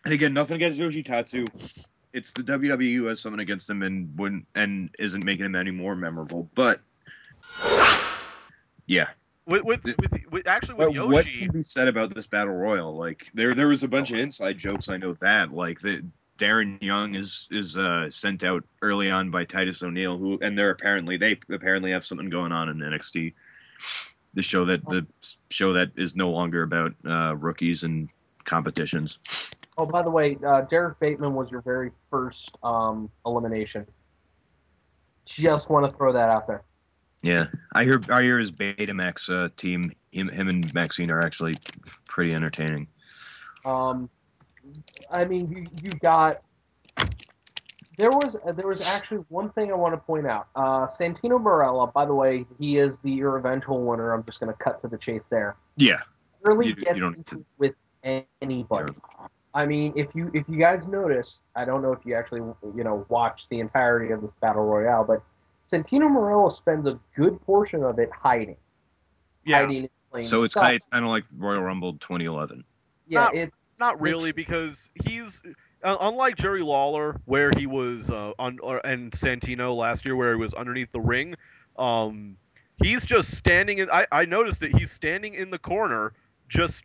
And again, nothing against Yoshitatsu. It's the WWE who has something against him and isn't making him any more memorable. But yeah, With Yoshi, what can be said about this battle royal? Like there was a bunch of inside jokes. I know that Darren Young is sent out early on by Titus O'Neil, they apparently have something going on in NXT. The show that is no longer about rookies and competitions. Oh, by the way, Derek Bateman was your very first elimination. Just want to throw that out there. Yeah, I hear his Betamax team, him and Maxine are actually pretty entertaining. I mean, you got. There was actually one thing I want to point out. Santino Marella, by the way, he is the eventual winner. I'm just going to cut to the chase there. Yeah, Really gets into it with anybody. I mean, if you guys notice, I don't know if you actually watch the entirety of this battle royale, but Santino Marella spends a good portion of it hiding. Yeah. Hiding in plain So it's sight. kind of like Royal Rumble 2011. Yeah, it's not really, because he's unlike Jerry Lawler, where he was and Santino last year, where he was underneath the ring. He's just standing in. I noticed that he's standing in the corner, just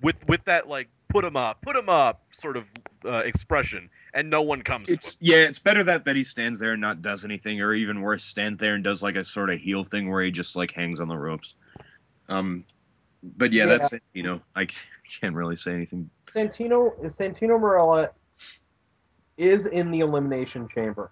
with that like put him up sort of expression, and no one comes to him. Yeah, it's better that he stands there and not does anything, or even worse, stands there and does like a sort of heel thing where he just like hangs on the ropes. But yeah, that's Santino. I can't really say anything. Santino Marella is in the Elimination Chamber.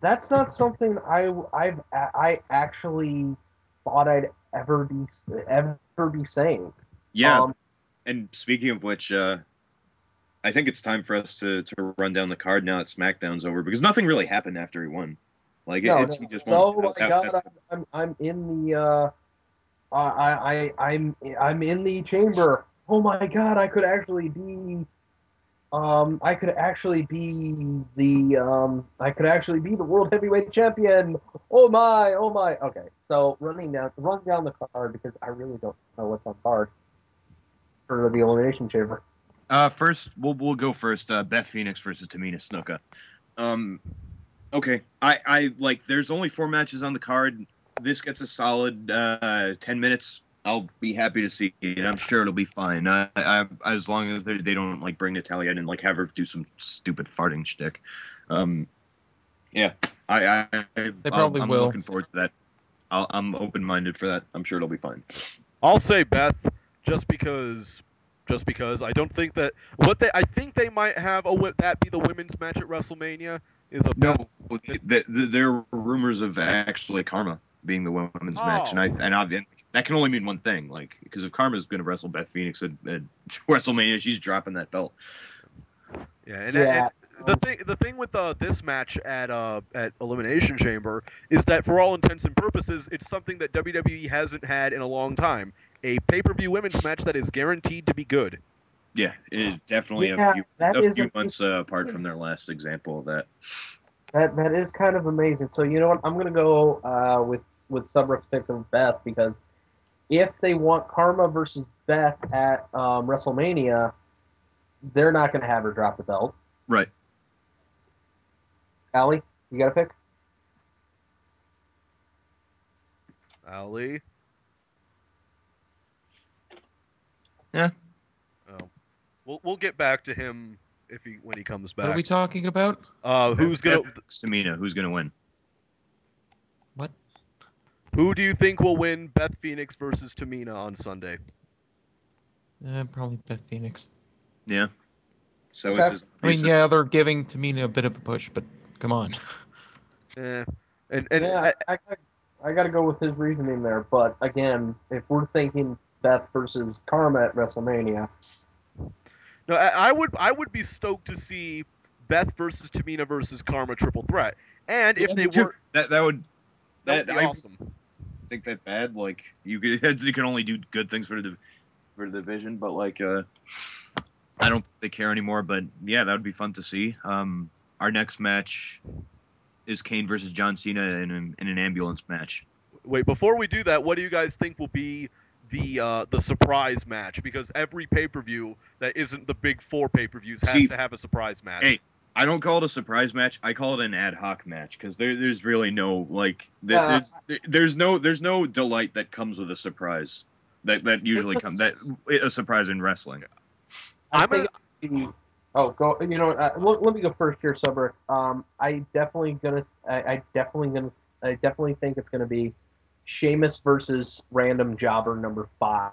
That's not something I actually thought I'd ever be saying. Yeah, and speaking of which, I think it's time for us to run down the card now that SmackDown's over, because nothing really happened after he won. Like he just won. Oh my God, I'm in the I'm in the chamber. Oh my God, I could actually be the world heavyweight champion. Oh my. Okay, so run down the card, because I really don't know what's on card for the Elimination Chamber. First we'll go first. Beth Phoenix versus Tamina Snuka. Okay, I like. There's only 4 matches on the card. This gets a solid 10 minutes. I'll be happy to see it. I'm sure it'll be fine. As long as they don't like bring Natalia in and like have her do some stupid farting shtick. Yeah, They probably I'm will. looking forward to that. I'm open-minded for that. I'm sure it'll be fine. I'll say Beth, just because just because I don't think that I think they might have that be the women's match at WrestleMania is a No, there were rumors of actually Karma being the women's match, and that can only mean one thing, like, because if Karma's going to wrestle Beth Phoenix at WrestleMania, she's dropping that belt. Yeah, and the thing with this match at Elimination Chamber is that for all intents and purposes, it's something that WWE hasn't had in a long time. A pay-per-view women's match that is guaranteed to be good. Yeah, it is definitely Yeah, a few months apart from their last example of that. That is kind of amazing. So you know what? I'm gonna go with Subrup's pick of Beth, because if they want Karma versus Beth at WrestleMania, they're not gonna have her drop the belt. Right. Allie, you got a pick? Ali? Yeah. Oh. We'll get back to him when he comes back. What are we talking about? Who's gonna Tamina? Who's gonna win? What? Who do you think will win Beth Phoenix versus Tamina on Sunday? Probably Beth Phoenix. Yeah. So Okay. it's just. I mean, yeah, they're giving Tamina a bit of a push, but come on. Yeah, I got to go with his reasoning there. But again, if we're thinking Beth versus Karma at WrestleMania, no, I would be stoked to see Beth versus Tamina versus Karma triple threat, and if they were that would be awesome. Think that bad? Like you can only do good things for the division, but like I don't think they care anymore. But yeah, that would be fun to see. Our next match is Kane versus John Cena in an ambulance match. Wait, before we do that, what do you guys think will be the surprise match? Because every pay-per-view that isn't the big four pay-per-views has to have a surprise match. Hey, I don't call it a surprise match. I call it an ad hoc match, because there's really no like there's no delight that comes with a surprise that usually comes a surprise in wrestling. Go. You know what? Let me go first here, Subrick. I definitely think it's gonna be Sheamus versus Random Jobber number 5.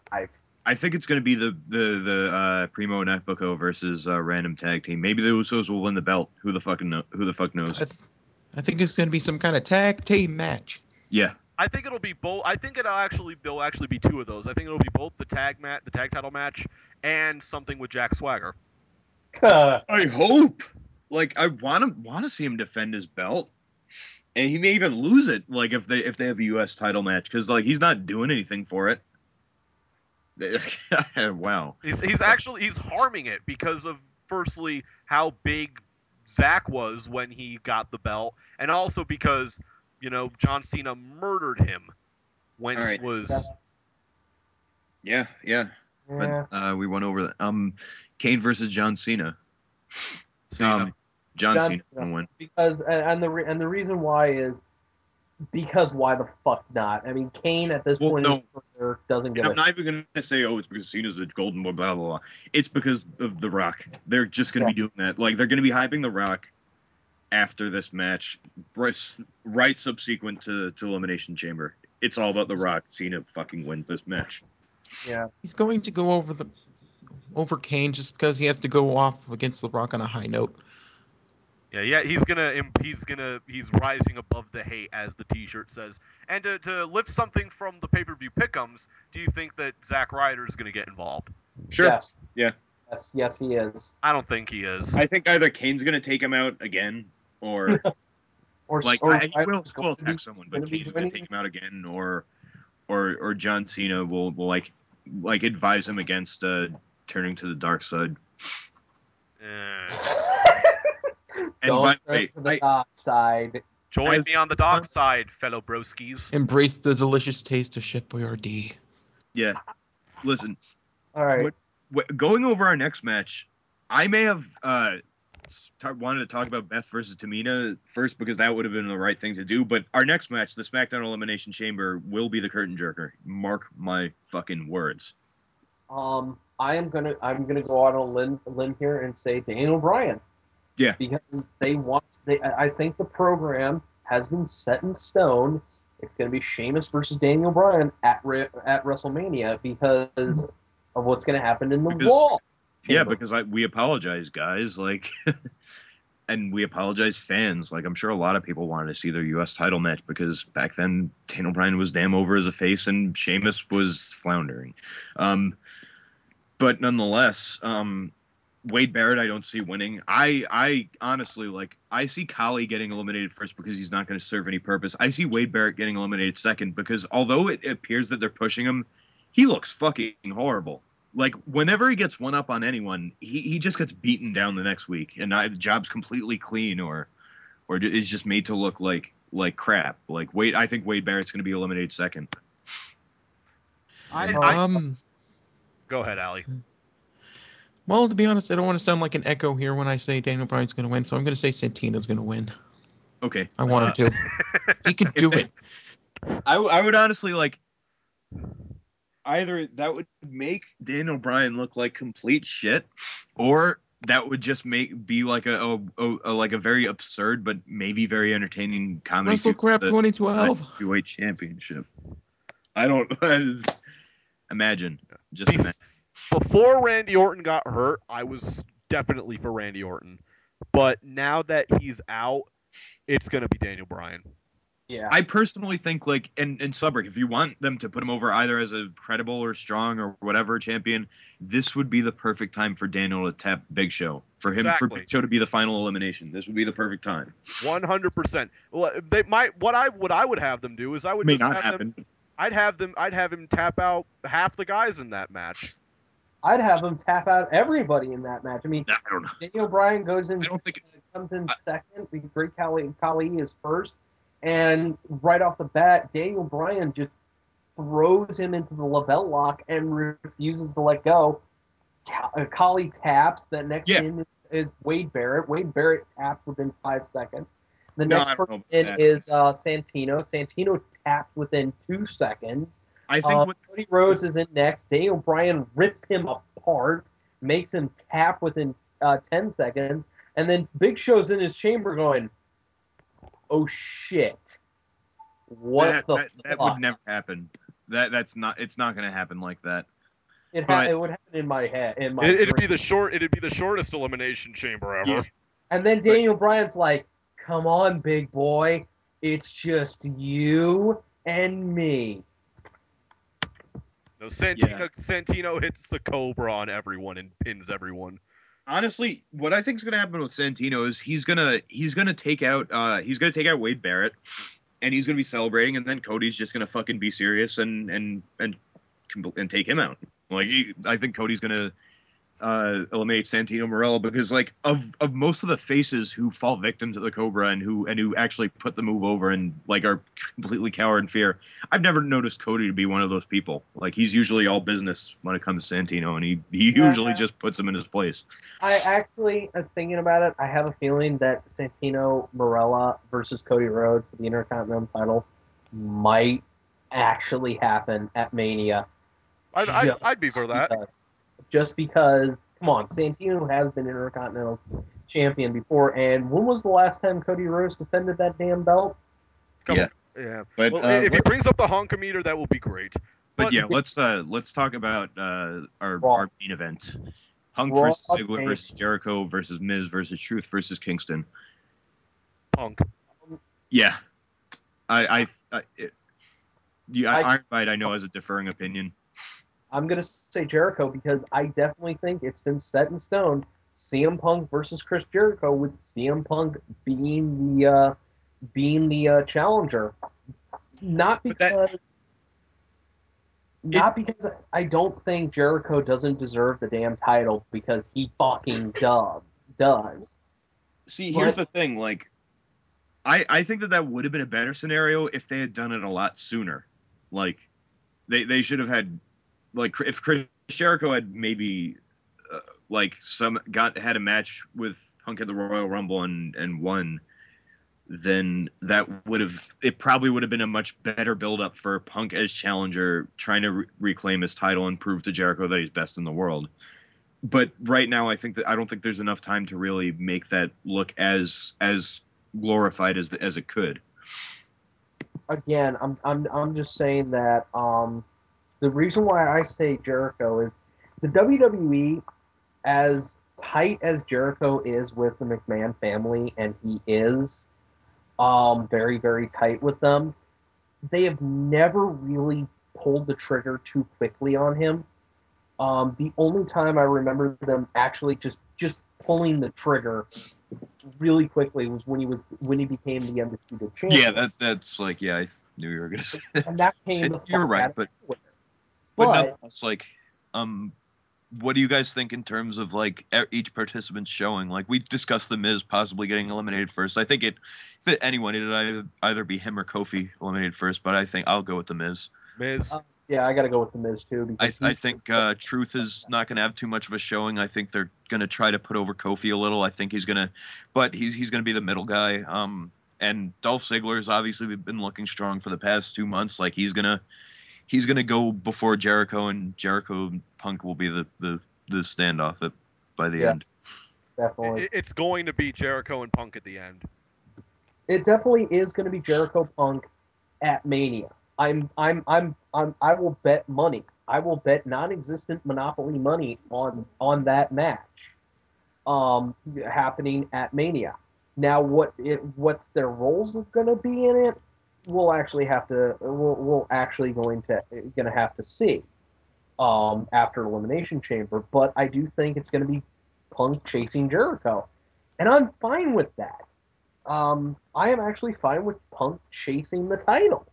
I think it's going to be the Primo and Ekboko versus Random Tag Team. Maybe the Usos will win the belt. Who the fuck knows? I think it's going to be some kind of tag team match. Yeah. I think it'll be both. I think there'll actually be two of those. I think it'll be both the tag title match, and something with Jack Swagger. I hope. Like, I want to see him defend his belt, and he may even lose it. Like, if they have a U.S. title match, because like he's not doing anything for it. Wow. He's harming it because of, firstly, how big Zach was when he got the belt, and also because, John Cena murdered him when he was. Yeah. But we went over that. Kane versus John Cena. John Cena will win. Because and the reason why is because why the fuck not? I mean, Kane at this point in his career doesn't get. I'm not even gonna say, it's because Cena's the golden boy, blah blah blah. It's because of The Rock. They're just gonna be doing that. Like, they're gonna be hyping The Rock after this match, right subsequent to Elimination Chamber. It's all about The Rock. Cena fucking wins this match. Yeah. He's going to go over Kane just because he has to go off against The Rock on a high note. Yeah, he's rising above the hate, as the T-shirt says. And to lift something from the pay-per-view pick'ems, do you think that Zack Ryder is going to get involved? Sure. Yes. Yeah. Yes, he is. I don't think he is. I think either Kane's going to take him out again, or he will attack someone, but Kane's going to take him out again, or John Cena will like advise him against turning to the dark side. And Don't by turn to the dark side. Join me on the dark side, fellow broskies. Embrace the delicious taste of Chef Boyardee. Yeah. Listen. All right. Going over our next match, I may have wanted to talk about Beth versus Tamina first, because that would have been the right thing to do. But our next match, the SmackDown Elimination Chamber, will be the curtain jerker. Mark my fucking words. I'm gonna go out on a limb here and say Daniel Bryan. Yeah. Because I think the program has been set in stone. It's going to be Sheamus versus Daniel Bryan at WrestleMania, because of what's going to happen in the Because- Raw. Yeah, chamber. because we apologize, guys. Like, and we apologize, fans. Like, I'm sure a lot of people wanted to see their U.S. title match because back then Daniel Bryan was damn over as a face and Sheamus was floundering. But nonetheless, Wade Barrett, I don't see winning. I honestly, like, I see Khali getting eliminated first because he's not going to serve any purpose. I see Wade Barrett getting eliminated second because although it appears that they're pushing him, he looks fucking horrible. Like, whenever he gets one up on anyone, he just gets beaten down the next week, and the job's completely clean or is just made to look like crap. Like, I think Wade Barrett's going to be eliminated second. Go ahead, Allie. Well, to be honest, I don't want to sound like an echo here when I say Daniel Bryan's going to win, so I'm going to say Santino's going to win. Okay. I want him to. He can do it. I would honestly, like, either that would make Daniel Bryan look like complete shit, or that would just be like a very absurd but maybe very entertaining comedy. WrestleCrap 2012. Heavyweight Championship. I don't imagine. Just imagine. Before Randy Orton got hurt, I was definitely for Randy Orton. But now that he's out, it's going to be Daniel Bryan. Yeah. I personally think, like, and Subrick, if you want them to put him over either as a credible or strong or whatever champion, this would be the perfect time for Daniel to tap Big Show. For him, for Big Show to be the final elimination. This would be the perfect time. 100%. Well, they might. What I would have them do is I would May just not have happen. them. I'd have him tap out half the guys in that match. I'd have him tap out everybody in that match. I mean, I don't know. Daniel Bryan comes in second. The Great Khali is first. And right off the bat, Daniel Bryan just throws him into the label lock and refuses to let go. Khali taps. The next in is Wade Barrett. Wade Barrett taps within 5 seconds. The next person in is Santino. Santino taps within 2 seconds. I think Cody Rhodes is in next. Daniel Bryan rips him apart, makes him tap within 10 seconds, and then Big Show's in his chamber going, "Oh shit! What that would never happen. It's not going to happen like that. It would happen in my head. It'd be the shortest elimination chamber ever. Yeah. And then Daniel Bryan's like, "Come on, big boy, it's just you and me." No, Santino hits the Cobra on everyone and pins everyone. Honestly, what I think is going to happen with Santino is he's gonna take out Wade Barrett, and he's gonna be celebrating, and then Cody's just gonna fucking be serious and take him out. Like, I think Cody's gonna eliminate Santino Marella because, like, of most of the faces who fall victim to the Cobra and who actually put the move over and, like, are completely coward in fear, I've never noticed Cody to be one of those people. Like, he's usually all business when it comes to Santino, and he usually just puts him in his place. I actually, thinking about it, I have a feeling that Santino Marella versus Cody Rhodes for the Intercontinental title might actually happen at Mania. I'd be for that. Just because, come on, Santino has been Intercontinental Champion before, and when was the last time Cody Rhodes defended that damn belt? Yeah. But well, if he brings up the honkometer, that will be great. But yeah, let's talk about our main event: Punk Raw versus Ziggler versus Jericho versus Miz versus Truth versus Kingston. Punk. Yeah, Iron Bite, I know, has a differing opinion. I'm going to say Jericho because I definitely think it's been set in stone. CM Punk versus Chris Jericho, with CM Punk being the challenger. Not because I don't think Jericho doesn't deserve the damn title, because he fucking does. See, here's the thing, like, I think that would have been a better scenario if they had done it a lot sooner. Like, they should have had, like, if Chris Jericho had maybe had a match with Punk at the Royal Rumble and won, then it probably would have been a much better build-up for Punk as challenger, trying to reclaim his title and prove to Jericho that he's best in the world. But right now, I don't think there's enough time to really make that look as glorified as it could. Again, I'm just saying that the reason why I say Jericho is the WWE, as tight as Jericho is with the McMahon family, and he is very, very tight with them, they have never really pulled the trigger too quickly on him. The only time I remember them actually just pulling the trigger really quickly was when he became the undisputed champion. Yeah, that's like, yeah, I knew you were gonna say that. And that came. You're right, but nonetheless, like, what do you guys think in terms of like each participant showing? Like, we discussed the Miz possibly getting eliminated first. I think if anyone, it'd either be him or Kofi eliminated first, but I think I'll go with the Miz. Miz. Yeah, I got to go with the Miz too. Because I think Truth is not going to have too much of a showing. I think they're going to try to put over Kofi a little. I think he's going to be the middle guy. And Dolph Ziggler has obviously been looking strong for the past 2 months. Like, he's gonna go before Jericho, and Jericho and Punk will be the standoff by the end. Definitely. It's going to be Jericho and Punk at the end. It definitely is going to be Jericho Punk at Mania. I will bet money. I will bet non-existent Monopoly money on that match happening at Mania. Now, what's their roles going to be in it? We'll actually have to gonna have to see after Elimination Chamber. But I do think it's going to be Punk chasing Jericho, and I'm fine with that. I am actually fine with Punk chasing the title.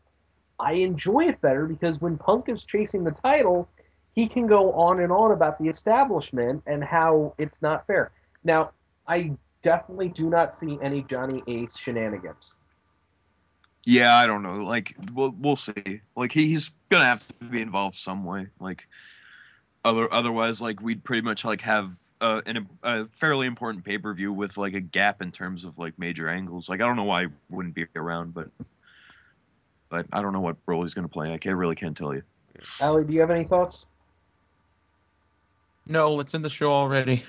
I enjoy it better because when Punk is chasing the title, he can go on and on about the establishment and how it's not fair. Now, I definitely do not see any Johnny Ace shenanigans. Yeah, I don't know. Like, we'll see. Like, he's gonna have to be involved some way. Like, otherwise, like, we'd pretty much like have a fairly important pay-per-view with like a gap in terms of like major angles. Like, I don't know why he wouldn't be around, but I don't know what role he's gonna play. I really can't tell you. Allie, do you have any thoughts? No, it's in the show already.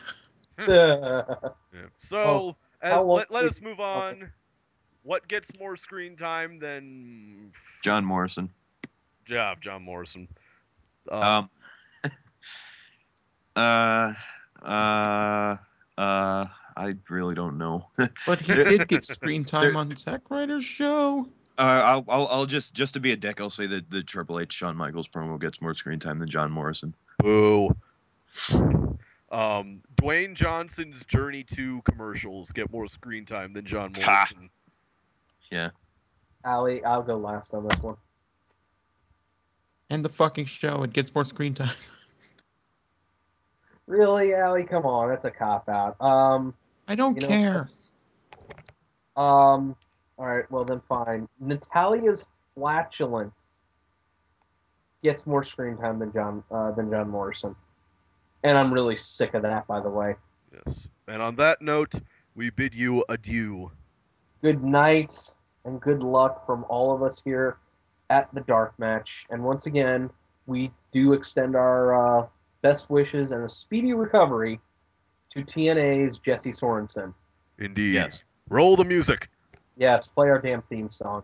Yeah. So, let us move on. Okay. What gets more screen time than John Morrison. John Morrison? I really don't know. But he did get screen time on Zack Ryder's show. I'll just to be a dick, I'll say that the Triple H Shawn Michaels promo gets more screen time than John Morrison. Boo. Dwayne Johnson's Journey 2 commercials get more screen time than John Morrison. Yeah. Allie, I'll go last on this one. And the fucking show, it gets more screen time. Really, Allie? Come on, that's a cop-out. I don't care. All right, well then fine. Natalia's flatulence gets more screen time than John Morrison. And I'm really sick of that, by the way. Yes. And on that note, we bid you adieu. Good night and good luck from all of us here at the Dark Match. And once again, we do extend our best wishes and a speedy recovery to TNA's Jesse Sorensen. Indeed. Yes. Roll the music. Yes, play our damn theme song.